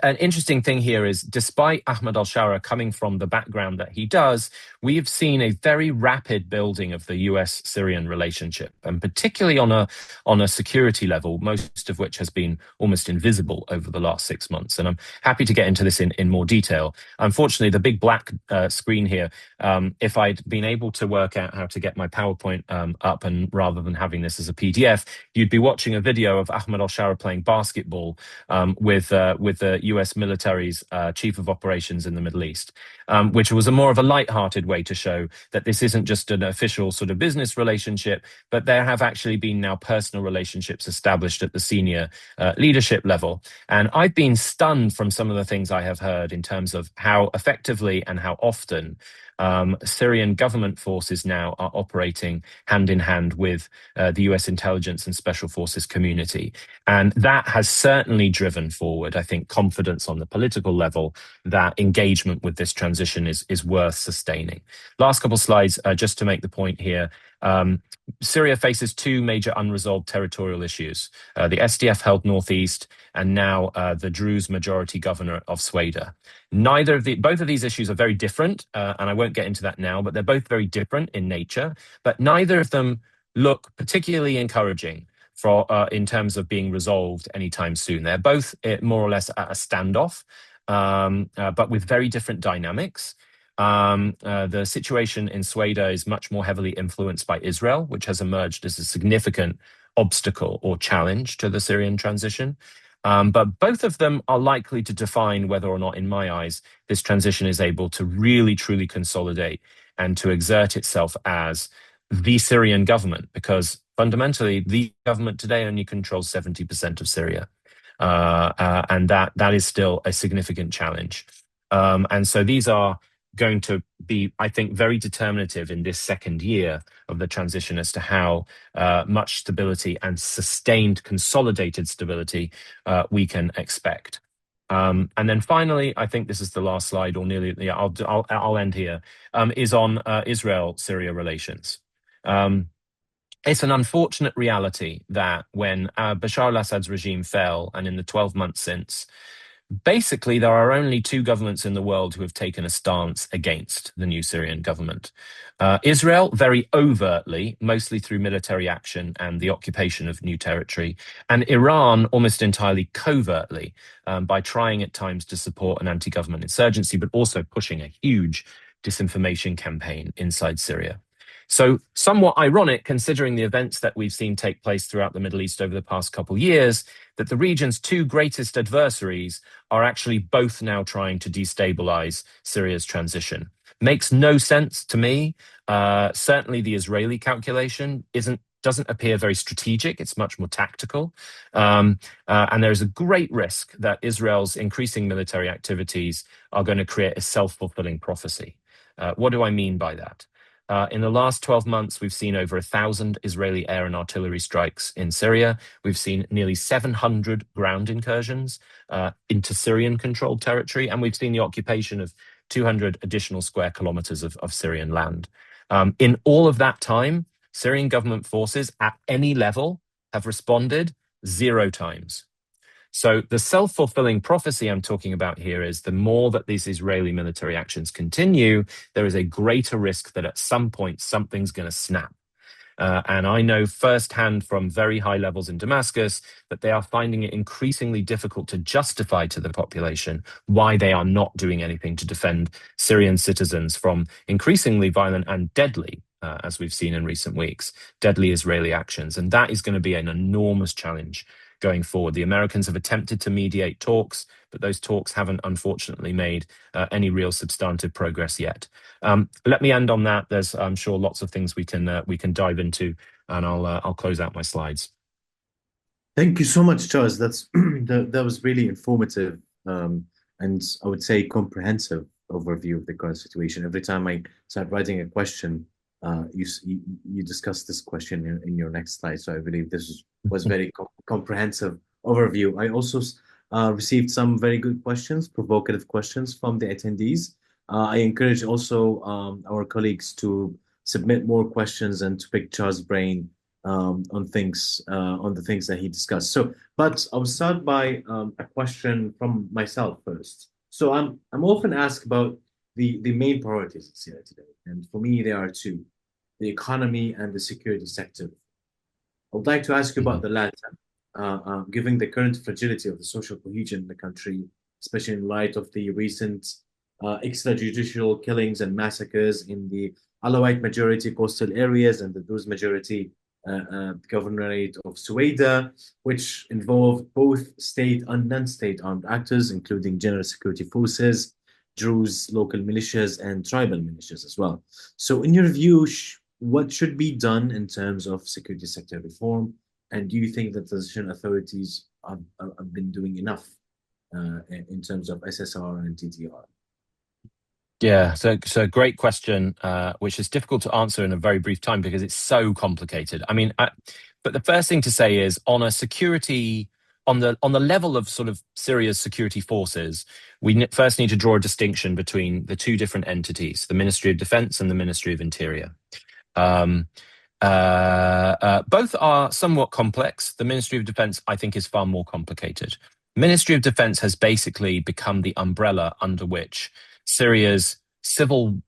An interesting thing here is, despite Ahmad al-Shara coming from the background that he does, we've seen a very rapid building of the US-Syrian relationship, and particularly on a security level, most of which has been almost invisible over the last 6 months. And I'm happy to get into this in more detail. Unfortunately, the big black screen here, if I'd been able to work out how to get my PowerPoint up, and rather than having this as a PDF, you'd be watching a video of Ahmad al-Shara playing basketball with the US military's chief of operations in the Middle East, which was a more of a light-hearted way to show that this isn't just an official sort of business relationship, but there have actually been now personal relationships established at the senior leadership level. And I've been stunned from some of the things I have heard in terms of how effectively and how often Syrian government forces now are operating hand in hand with the US intelligence and special forces community. And that has certainly driven forward, I think, confidence on the political level that engagement with this transition is worth sustaining. Last couple slides, just to make the point here. Syria faces two major unresolved territorial issues. The SDF held northeast, and now the Druze majority governor of Sweden. Both of these issues are very different, and I won't get into that now, but they're both very different in nature, but neither of them look particularly encouraging in terms of being resolved anytime soon. They're both more or less at a standoff, but with very different dynamics. The situation in Sweden is much more heavily influenced by Israel, which has emerged as a significant obstacle or challenge to the Syrian transition. But both of them are likely to define whether or not, in my eyes, this transition is able to really, truly consolidate and to exert itself as the Syrian government, because fundamentally, the government today only controls 70% of Syria. And that is still a significant challenge. And so these are going to be, I think, very determinative in this second year of the transition as to how much stability and sustained consolidated stability we can expect. And then finally, I think this is the last slide, or nearly. Yeah, I'll end here. Is on Israel-Syria relations. It's an unfortunate reality that when Bashar al-Assad's regime fell, and in the 12 months since, basically, there are only two governments in the world who have taken a stance against the new Syrian government. Israel, very overtly, mostly through military action and the occupation of new territory, and Iran, almost entirely covertly, by trying at times to support an anti-government insurgency, but also pushing a huge disinformation campaign inside Syria. So somewhat ironic, considering the events that we've seen take place throughout the Middle East over the past couple of years, that the region's two greatest adversaries are actually both now trying to destabilize Syria's transition. Makes no sense to me. Certainly the Israeli calculation doesn't appear very strategic. It's much more tactical. And there's a great risk that Israel's increasing military activities are going to create a self-fulfilling prophecy. What do I mean by that? In the last 12 months, we've seen over 1,000 Israeli air and artillery strikes in Syria. We've seen nearly 700 ground incursions into Syrian-controlled territory, and we've seen the occupation of 200 additional square kilometers of Syrian land. In all of that time, Syrian government forces at any level have responded 0 times. So the self-fulfilling prophecy I'm talking about here is the more that these Israeli military actions continue, there is a greater risk that at some point something's going to snap. And I know firsthand from very high levels in Damascus that they are finding it increasingly difficult to justify to the population why they are not doing anything to defend Syrian citizens from increasingly violent and deadly, as we've seen in recent weeks, deadly Israeli actions. And that is going to be an enormous challenge going forward. The Americans have attempted to mediate talks, but those talks haven't unfortunately made any real substantive progress yet. Let me end on that. There's, I'm sure, lots of things we can dive into, and I'll close out my slides. Thank you so much, Charles. That was really informative, and I would say comprehensive overview of the current situation. Every time I start writing a question, you discuss this question in your next slide. So I believe this was very comprehensive overview. I also received some very good questions, provocative questions from the attendees. I encourage also our colleagues to submit more questions and to pick Charles' brain on the things that he discussed. But I'll start by a question from myself first. So I'm often asked about the main priorities in Syria today, and for me there are two: the economy and the security sector. I would like to ask you about the latter, given the current fragility of the social cohesion in the country, especially in light of the recent extrajudicial killings and massacres in the Alawite majority coastal areas and the Druze majority governorate of Suwaida, which involved both state and non-state armed actors, including general security forces, Druze local militias, and tribal militias as well. So in your view, what should be done in terms of security sector reform? And do you think that the transition authorities have been doing enough in terms of SSR and TTR? Yeah, so great question, which is difficult to answer in a very brief time because it's so complicated. I mean, but the first thing to say is on a security, on the level of sort of Syria's security forces, we first need to draw a distinction between the two different entities, the Ministry of Defense and the Ministry of Interior. Both are somewhat complex. The Ministry of Defense, I think, is far more complicated. Ministry of Defense has basically become the umbrella under which Syria's civil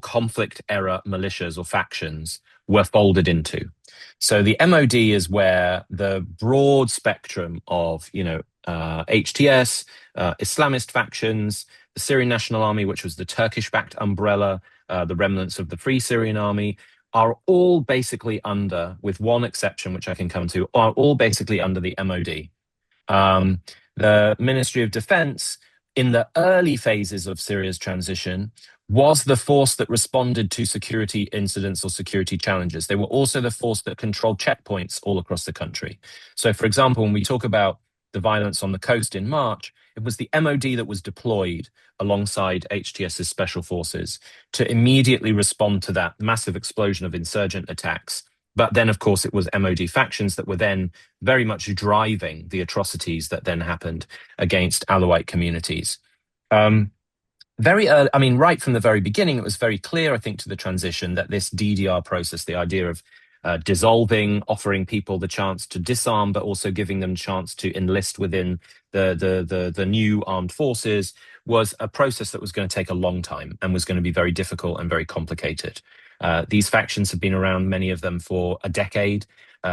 conflict era militias or factions were folded into. So the MOD is where the broad spectrum of, HTS, Islamist factions, the Syrian National Army, which was the Turkish-backed umbrella, the remnants of the Free Syrian Army, are all basically under, with one exception, which I can come to, are all basically under the MOD. The Ministry of Defense, in the early phases of Syria's transition, was the force that responded to security incidents or security challenges. They were also the force that controlled checkpoints all across the country. So, for example, when we talk about the violence on the coast in March, it was the MOD that was deployed alongside HTS's special forces to immediately respond to that massive explosion of insurgent attacks But then, of course, it was MOD factions that were then very much driving the atrocities that then happened against Alawite communities. Very early, I mean, right from the very beginning, it was very clear, I think, to the transition that this DDR process, the idea of dissolving, offering people the chance to disarm, but also giving them a chance to enlist within the new armed forces, was a process that was going to take a long time and was going to be very difficult and very complicated. These factions have been around, many of them, for a decade.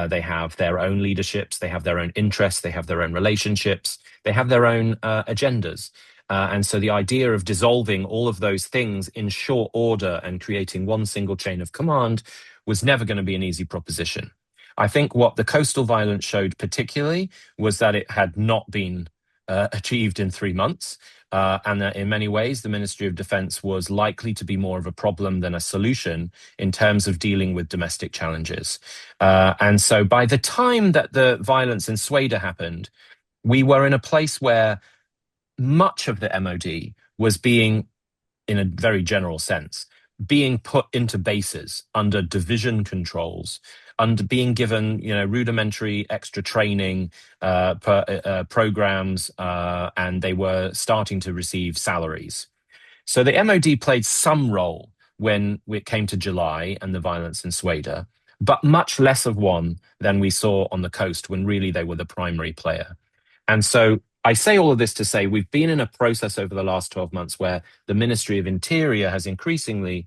They have their own leaderships, they have their own interests, they have their own relationships, they have their own agendas. And so the idea of dissolving all of those things in short order and creating one single chain of command was never going to be an easy proposition. I think what the coastal violence showed particularly was that it had not been achieved in 3 months, and that in many ways the Ministry of Defence was likely to be more of a problem than a solution in terms of dealing with domestic challenges. And so by the time that the violence in Sweden happened, we were in a place where much of the MOD was being, in a very general sense, being put into bases under division controls, under being given, rudimentary extra training programs, and they were starting to receive salaries. So the MOD played some role when it came to July and the violence in Sweden, but much less of one than we saw on the coast when really they were the primary player. And so I say all of this to say we've been in a process over the last 12 months where the Ministry of Interior has increasingly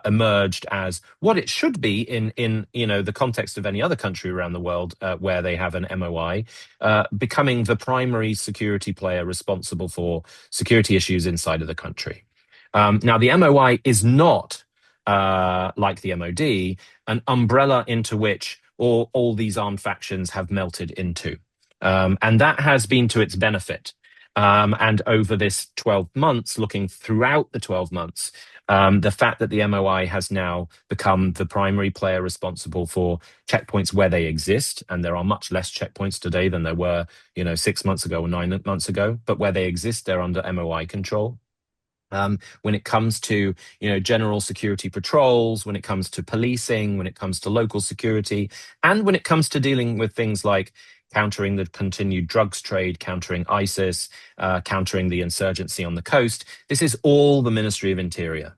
emerged as what it should be in the context of any other country around the world where they have an MOI, becoming the primary security player responsible for security issues inside of the country. Now, the MOI is not, like the MOD, an umbrella into which all these armed factions have melted into. And that has been to its benefit. And over this 12 months, looking throughout the 12 months, the fact that the MOI has now become the primary player responsible for checkpoints where they exist, and there are much less checkpoints today than there were, 6 months ago or 9 months ago, but where they exist, they're under MOI control. When it comes to, general security patrols, when it comes to policing, when it comes to local security, and when it comes to dealing with things like countering the continued drugs trade, countering ISIS, countering the insurgency on the coast. This is all the Ministry of Interior.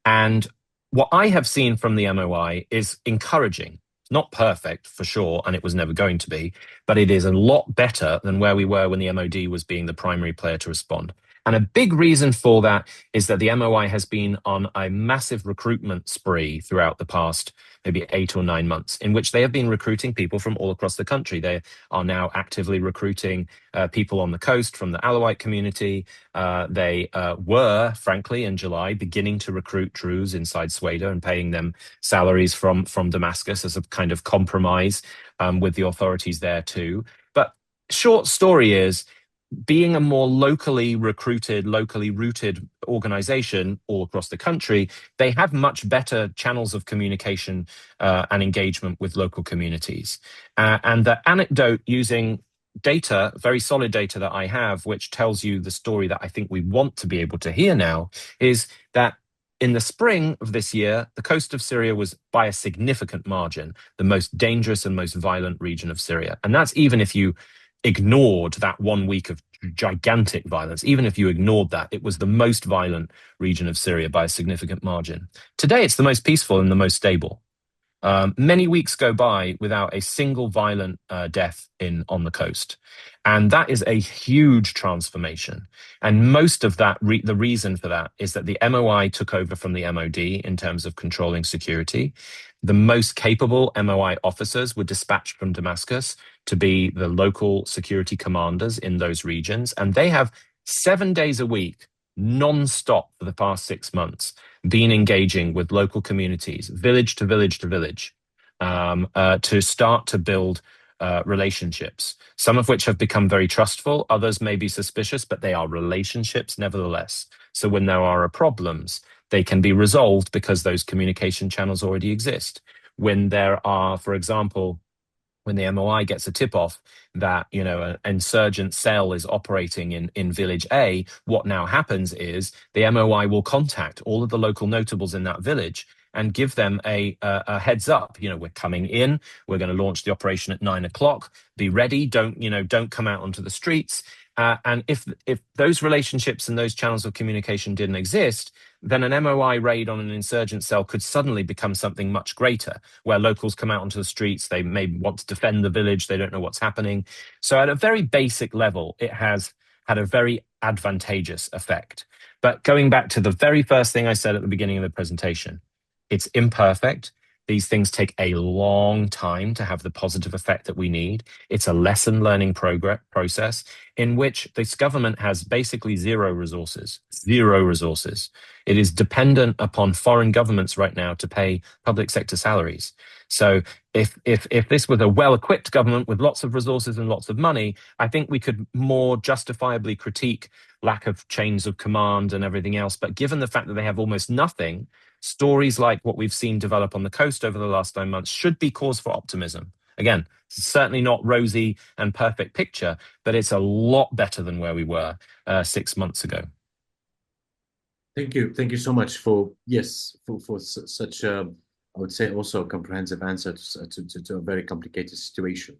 And what I have seen from the MOI is encouraging. Not perfect, for sure, and it was never going to be, but it is a lot better than where we were when the MOD was being the primary player to respond. And a big reason for that is that the MOI has been on a massive recruitment spree throughout the past maybe 8 or 9 months, in which they have been recruiting people from all across the country. They are now actively recruiting people on the coast from the Alawite community. They were, frankly, in July, beginning to recruit Druze inside Sweden and paying them salaries from Damascus as a kind of compromise with the authorities there too. But short story is, being a more locally recruited, locally rooted organization all across the country, they have much better channels of communication and engagement with local communities. And the anecdote using data, very solid data that I have, which tells you the story that I think we want to be able to hear now, is that in the spring of this year, the coast of Syria was, by a significant margin, the most dangerous and most violent region of Syria. And that's even if you ignored that 1 week of gigantic violence. Even if you ignored that, it was the most violent region of Syria by a significant margin. Today, it's the most peaceful and the most stable. Many weeks go by without a single violent death on the coast. And that is a huge transformation. And most of that, the reason for that is that the MOI took over from the MOD in terms of controlling security. The most capable MOI officers were dispatched from Damascus to be the local security commanders in those regions. And they have 7 days a week, non-stop for the past 6 months, been engaging with local communities, village to village to village, to start to build relationships, some of which have become very trustful, others may be suspicious, but they are relationships nevertheless. So when there are problems, they can be resolved because those communication channels already exist. When there are, for example, when the MOI gets a tip-off that, an insurgent cell is operating in village A, what now happens is the MOI will contact all of the local notables in that village and give them a heads up. We're coming in. We're going to launch the operation at 9 o'clock. Be ready. Don't come out onto the streets. And if those relationships and those channels of communication didn't exist, then an MOI raid on an insurgent cell could suddenly become something much greater, where locals come out onto the streets. They may want to defend the village. They don't know what's happening. So at a very basic level, it has had a very advantageous effect. But going back to the very first thing I said at the beginning of the presentation, it's imperfect. These things take a long time to have the positive effect that we need. It's a lesson learning process in which this government has basically zero resources. It is dependent upon foreign governments right now to pay public sector salaries. So if this was a well-equipped government with lots of resources and lots of money, I think we could more justifiably critique lack of chains of command and everything else. But given the fact that they have almost nothing, stories like what we've seen develop on the coast over the last 9 months should be cause for optimism. Again, it's certainly not rosy and perfect picture, but it's a lot better than where we were 6 months ago. Thank you so much for such I would say also a comprehensive answer to a very complicated situation.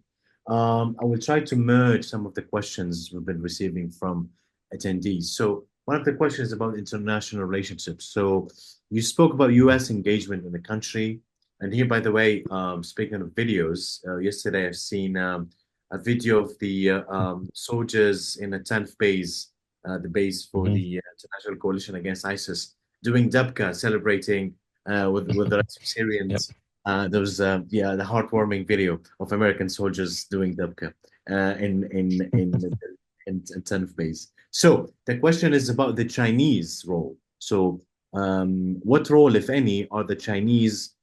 I will try to merge some of the questions we've been receiving from attendees. So one of the questions is about international relationships. So you spoke about U.S. engagement in the country. And here, by the way, speaking of videos, yesterday I've seen a video of the soldiers in the 10th base, the base for the International Coalition Against ISIS, doing Dabka, celebrating with the rest of Syrians. Yep. There was the heartwarming video of American soldiers doing Dabka in 10th base. So the question is about the Chinese role. So what role, if any, are the Chinese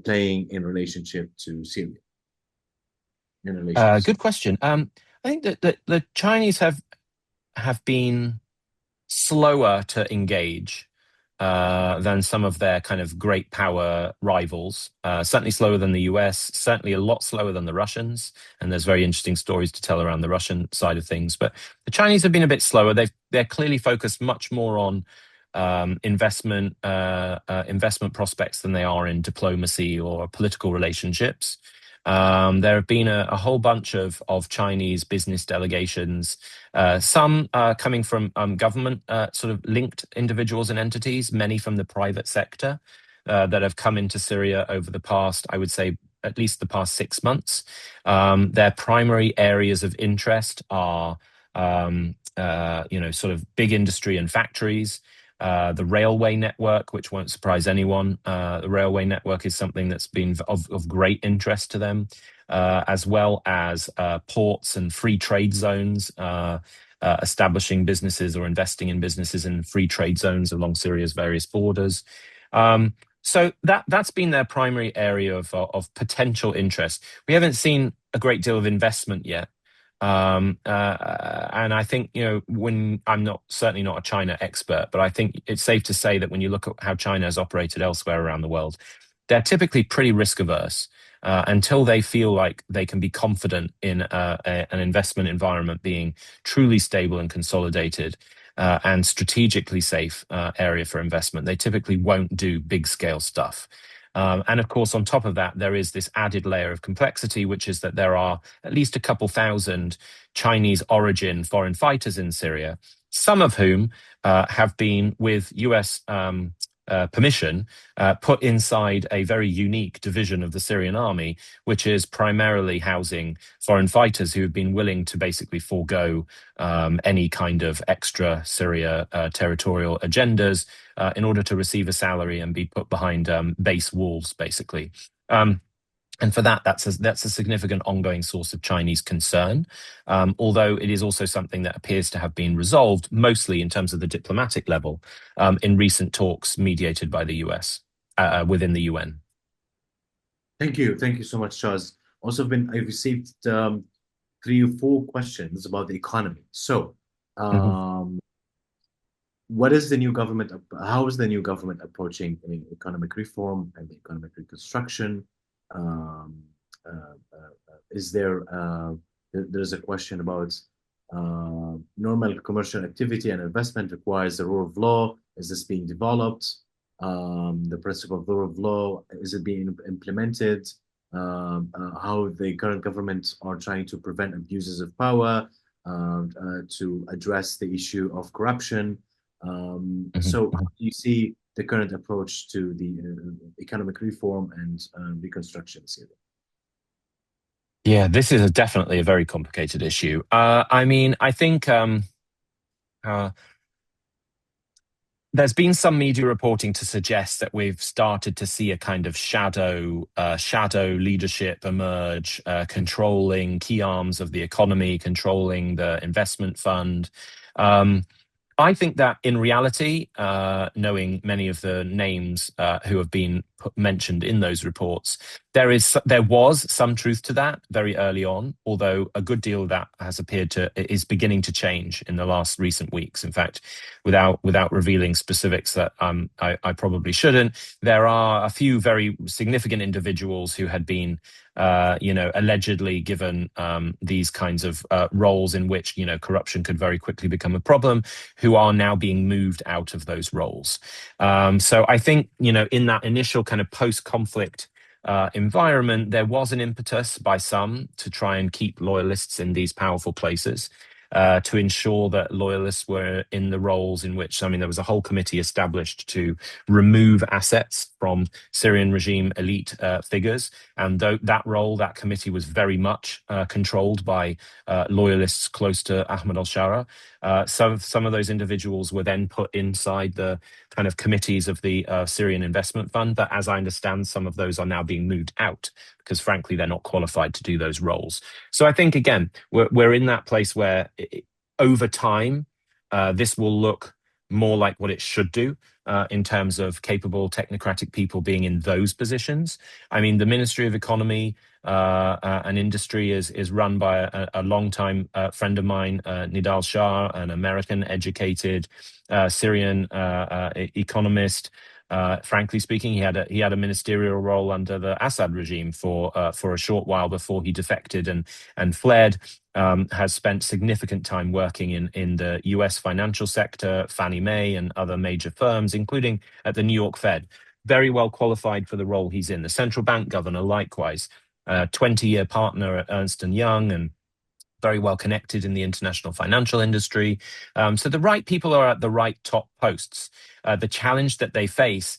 playing in relationship to Syria? Good question. I think that the Chinese have been slower to engage than some of their kind of great power rivals. Certainly slower than the US, certainly a lot slower than the Russians. And there's very interesting stories to tell around the Russian side of things. But the Chinese have been a bit slower. They're clearly focused much more on investment prospects than they are in diplomacy or political relationships. There have been a whole bunch of Chinese business delegations, some coming from government sort of linked individuals and entities, many from the private sector that have come into Syria over the past, I would say, at least the past 6 months. Their primary areas of interest are, sort of big industry and factories. The railway network, which won't surprise anyone. The railway network is something that's been of great interest to them, as well as ports and free trade zones, establishing businesses or investing in businesses in free trade zones along Syria's various borders. So that's been their primary area of potential interest. We haven't seen a great deal of investment yet. And I think, when I'm certainly not a China expert, but I think it's safe to say that when you look at how China has operated elsewhere around the world, they're typically pretty risk averse until they feel like they can be confident in an investment environment being truly stable and consolidated and strategically safe area for investment. They typically won't do big scale stuff. And of course, on top of that, there is this added layer of complexity, which is that there are at least a couple thousand Chinese origin foreign fighters in Syria, some of whom have been, with US permission, put inside a very unique division of the Syrian army, which is primarily housing foreign fighters who have been willing to basically forego any kind of extra Syria territorial agendas in order to receive a salary and be put behind base walls, basically. And for that's a significant ongoing source of Chinese concern, although it is also something that appears to have been resolved, mostly in terms of the diplomatic level, in recent talks mediated by the US within the UN. Thank you so much, Charles. Also, I received 3 or 4 questions about the economy. So, what is the new government? How is the new government approaching economic reform and economic reconstruction? Is there's a question about normal commercial activity and investment requires the rule of law. Is this being developed? the principle of rule of law, is it being implemented? How the current government are trying to prevent abuses of power, to address the issue of corruption. So how do you see the current approach to the economic reform and reconstruction, Syria? Yeah, this is definitely a very complicated issue. I mean, I think there's been some media reporting to suggest that we've started to see a kind of shadow leadership emerge, controlling key arms of the economy, controlling the investment fund. I think that in reality, knowing many of the names who have been mentioned in those reports, there was some truth to that very early on, although a good deal of that is beginning to change in the last recent weeks. In fact, without revealing specifics that I probably shouldn't, there are a few very significant individuals who had been allegedly given these kinds of roles in which corruption could very quickly become a problem, who are now being moved out of those roles. So I think in that initial kind of post-conflict environment, there was an impetus by some to try and keep loyalists in these powerful places. To ensure that loyalists were in the roles in which, I mean, there was a whole committee established to remove assets from Syrian regime elite figures. And that committee was very much controlled by loyalists close to Ahmed al-Shara. Some of those individuals were then put inside the kind of committees of the Syrian Investment Fund. But as I understand, some of those are now being moved out because, frankly, they're not qualified to do those roles. So I think, again, we're in that place where over time, this will look more like what it should do in terms of capable technocratic people being in those positions. I mean, the Ministry of Economy and Industry is run by a longtime friend of mine, Nidal Shah, an American-educated Syrian economist. Frankly speaking, he had a ministerial role under the Assad regime for a short while before he defected and fled. Has spent significant time working in the US financial sector, Fannie Mae and other major firms, including at the New York Fed. Very well qualified for the role he's in. The central bank governor, likewise, 20-year partner at Ernst & Young and very well connected in the international financial industry. So the right people are at the right top posts. The challenge that they face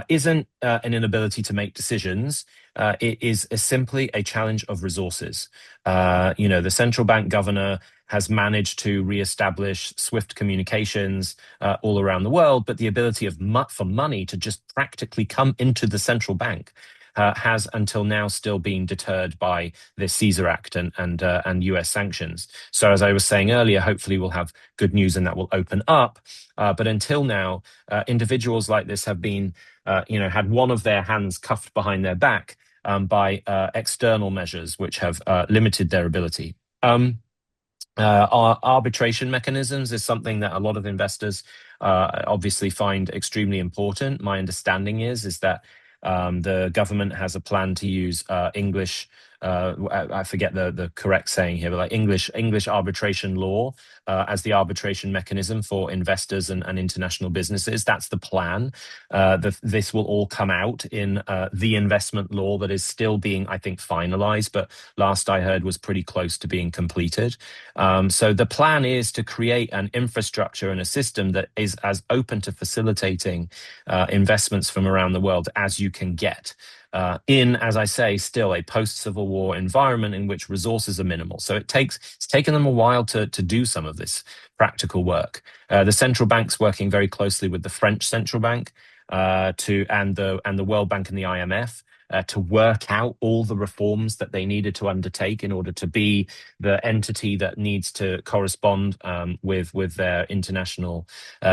isn't an inability to make decisions. It is simply a challenge of resources. The central bank governor has managed to reestablish swift communications all around the world, but the ability for money to just practically come into the central bank has until now still been deterred by the Caesar Act and US sanctions. So as I was saying earlier, hopefully we'll have good news and that will open up. But until now, individuals like this have been, had one of their hands cuffed behind their back by external measures which have limited their ability. Our arbitration mechanisms is something that a lot of investors obviously find extremely important. My understanding is that the government has a plan to use English. I forget the correct saying here, but like English arbitration law as the arbitration mechanism for investors and international businesses. That's the plan. This will all come out in the investment law that is still being, I think, finalized, but last I heard was pretty close to being completed. So the plan is to create an infrastructure and a system that is as open to facilitating investments from around the world as you can get. In, as I say, still a post-Civil War environment in which resources are minimal. So it's taken them a while to do some of this practical work. The central bank's working very closely with the French central bank and the World Bank and the IMF to work out all the reforms that they needed to undertake in order to be the entity that needs to correspond with their international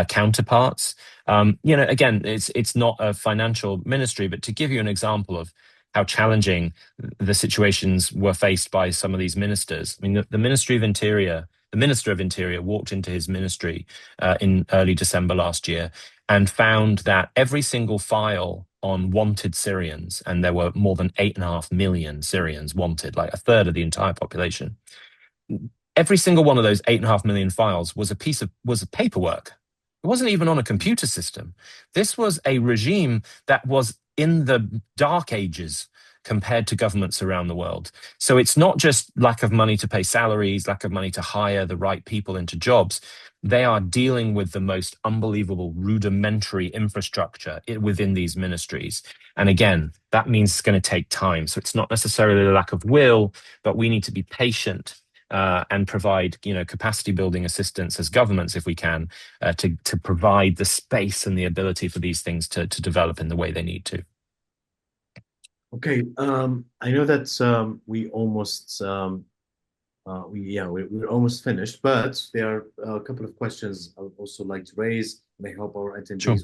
counterparts. Again, it's not a financial ministry, but to give you an example of how challenging the situations were faced by some of these ministers. I mean, the Ministry of Interior, the Minister of Interior walked into his ministry in early December last year and found that every single file on wanted Syrians, and there were more than 8.5 million Syrians wanted, like a third of the entire population. Every single one of those 8.5 million files was a piece of paperwork. It wasn't even on a computer system. This was a regime that was in the dark ages compared to governments around the world. So it's not just lack of money to pay salaries, lack of money to hire the right people into jobs. They are dealing with the most unbelievable rudimentary infrastructure within these ministries. And again, that means it's going to take time. So it's not necessarily a lack of will, but we need to be patient and provide, capacity building assistance as governments, if we can, to provide the space and the ability for these things to develop in the way they need to. Okay, I know that we almost we're almost finished, but there are a couple of questions I would also like to raise. May help our attendees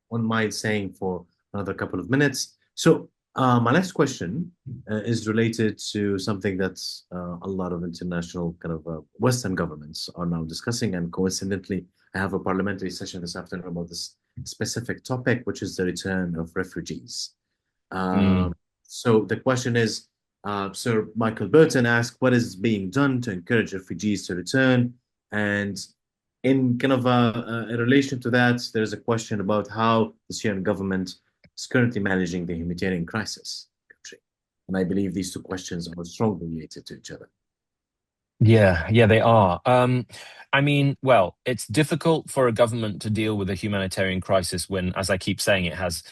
one mind saying for another couple of minutes. So my next question is related to something that a lot of international kind of Western governments are now discussing, and coincidentally, I have a parliamentary session this afternoon about this specific topic, which is the return of refugees. So the question is, Sir Michael Burton asked, what is being done to encourage refugees to return? And in kind of in relation to that, there's a question about how the Syrian government is currently managing the humanitarian crisis in the country. And I believe these two questions are strongly related to each other. Yeah, they are. Well, it's difficult for a government to deal with a humanitarian crisis when, as I keep saying, it has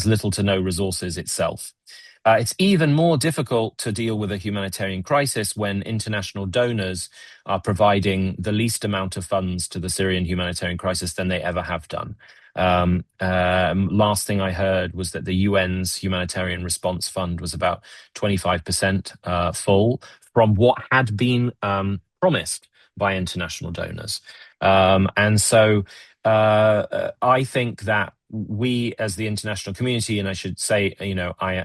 little to no resources itself. It's even more difficult to deal with a humanitarian crisis when international donors are providing the least amount of funds to the Syrian humanitarian crisis than they ever have done. Last thing I heard was that the UN's humanitarian response fund was about 25% full from what had been promised by international donors. And so I think that we, as the international community, and I should say,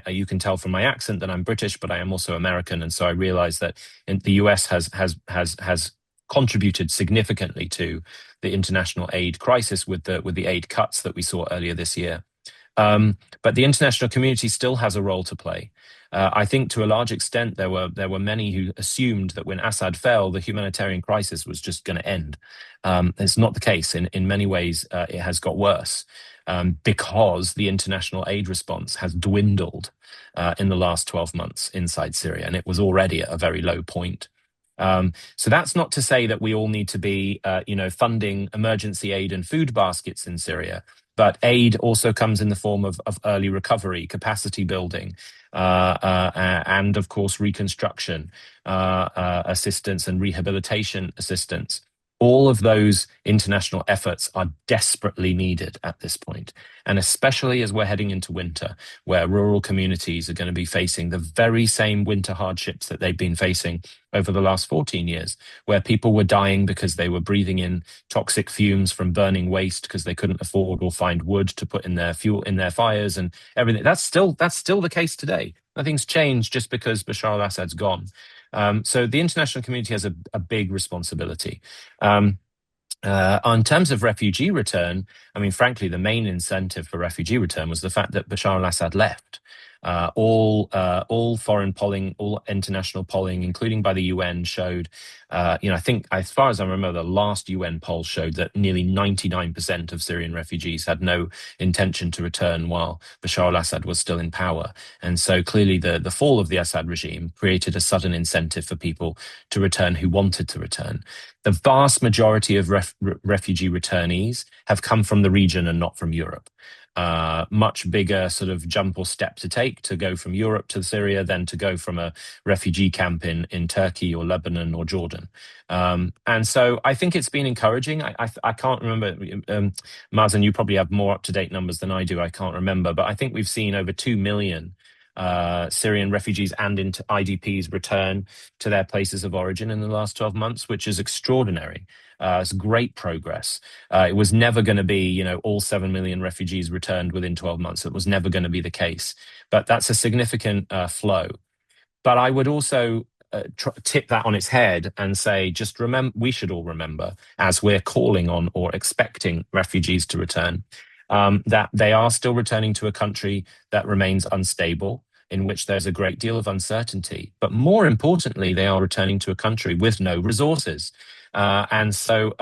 you can tell from my accent that I'm British, but I am also American, and so I realize that the US has contributed significantly to the international aid crisis with the aid cuts that we saw earlier this year. But the international community still has a role to play. I think to a large extent there were many who assumed that when Assad fell, the humanitarian crisis was just going to end. It's not the case. In many ways, it has got worse because the international aid response has dwindled in the last 12 months inside Syria, and it was already at a very low point. So that's not to say that we all need to be, funding emergency aid and food baskets in Syria. But aid also comes in the form of early recovery, capacity building, and of course, reconstruction assistance and rehabilitation assistance. All of those international efforts are desperately needed at this point, and especially as we're heading into winter, where rural communities are going to be facing the very same winter hardships that they've been facing over the last 14 years, where people were dying because they were breathing in toxic fumes from burning waste because they couldn't afford or find wood to put in their fuel in their fires and everything. That's still the case today. Nothing's changed just because Bashar al-Assad's gone. So the international community has a big responsibility. In terms of refugee return, frankly, the main incentive for refugee return was the fact that Bashar al-Assad left. All foreign polling, all international polling, including by the UN, showed, I think, as far as I remember, the last UN poll showed that nearly 99% of Syrian refugees had no intention to return while Bashar al-Assad was still in power. And so clearly the fall of the Assad regime created a sudden incentive for people to return who wanted to return. The vast majority of refugee returnees have come from the region and not from Europe. Much bigger sort of jump or step to take to go from Europe to Syria than to go from a refugee camp in Turkey or Lebanon or Jordan. And so I think it's been encouraging. I can't remember, Mazen, you probably have more up-to-date numbers than I do. I can't remember, but I think we've seen over 2 million Syrian refugees and into IDPs return to their places of origin in the last 12 months, which is extraordinary. It's great progress. It was never going to be, all 7 million refugees returned within 12 months. It was never going to be the case. But that's a significant flow. But I would also tip that on its head and say, just remember, we should all remember, as we're calling on or expecting refugees to return, that they are still returning to a country that remains unstable, in which there's a great deal of uncertainty. But more importantly, they are returning to a country with no resources. And so,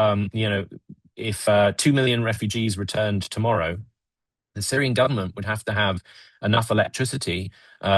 if 2 million refugees returned tomorrow, the Syrian government would have to have enough electricity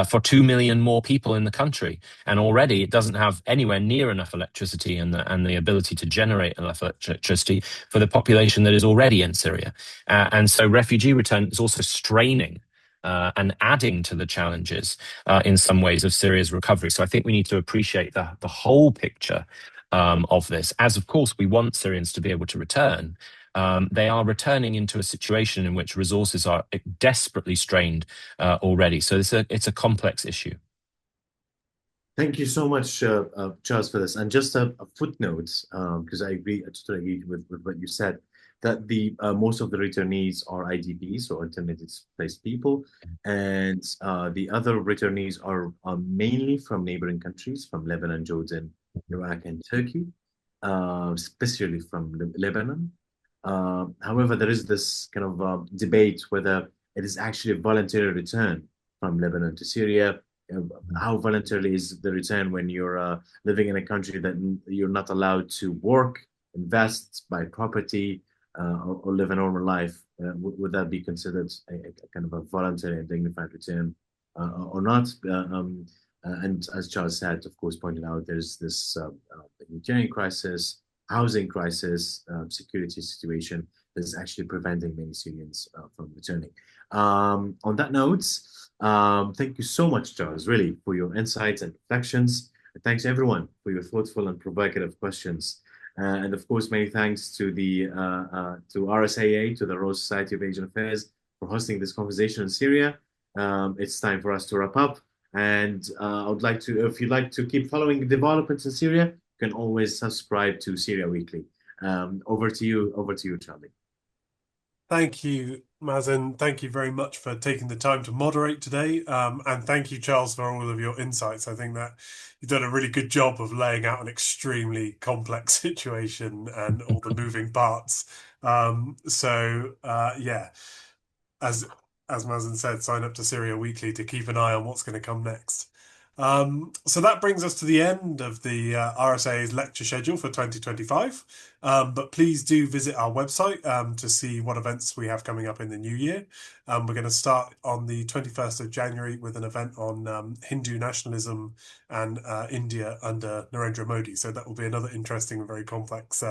for 2 million more people in the country. And already it doesn't have anywhere near enough electricity and the ability to generate enough electricity for the population that is already in Syria. And so refugee return is also straining and adding to the challenges in some ways of Syria's recovery. So I think we need to appreciate the whole picture of this, as of course we want Syrians to be able to return. They are returning into a situation in which resources are desperately strained already. So it's a complex issue. Thank you so much, Charles, for this. And just a footnote, because I totally agree with what you said, that the most of the returnees are IDPs, so internally displaced people, and the other returnees are mainly from neighboring countries, from Lebanon, Jordan, Iraq, and Turkey, especially from Lebanon. However, there is this kind of debate whether it is actually a voluntary return from Lebanon to Syria. How voluntarily is the return when you're living in a country that you're not allowed to work, invest, buy property, or live a normal life? Would that be considered a kind of a voluntary and dignified return or not? And as Charles said, of course, pointed out, there's this humanitarian crisis, housing crisis, security situation that is actually preventing many Syrians from returning. On that note, thank you so much, Charles, really, for your insights and reflections. And thanks everyone for your thoughtful and provocative questions. And of course, many thanks to the to RSAA, to the Royal Society of Asian Affairs, for hosting this conversation in Syria. It's time for us to wrap up. And I would like to, if you'd like to keep following developments in Syria, you can always subscribe to Syria Weekly. Over to you, Charlie. Thank you, Mazen. Thank you very much for taking the time to moderate today. And thank you, Charles, for all of your insights. I think that you've done a really good job of laying out an extremely complex situation and all the moving parts. Yeah, as Mazen said, sign up to Syria Weekly to keep an eye on what's going to come next. So that brings us to the end of the RSA's lecture schedule for 2025. But please do visit our website to see what events we have coming up in the new year. We're going to start on the 21st of January with an event on Hindu nationalism and India under Narendra Modi. So that will be another interesting and very complex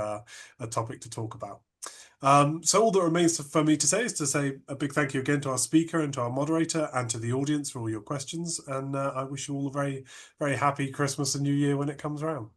topic to talk about. So all that remains for me to say is to say a big thank you again to our speaker and to our moderator and to the audience for all your questions. And I wish you all a very, very happy Christmas and New Year when it comes around.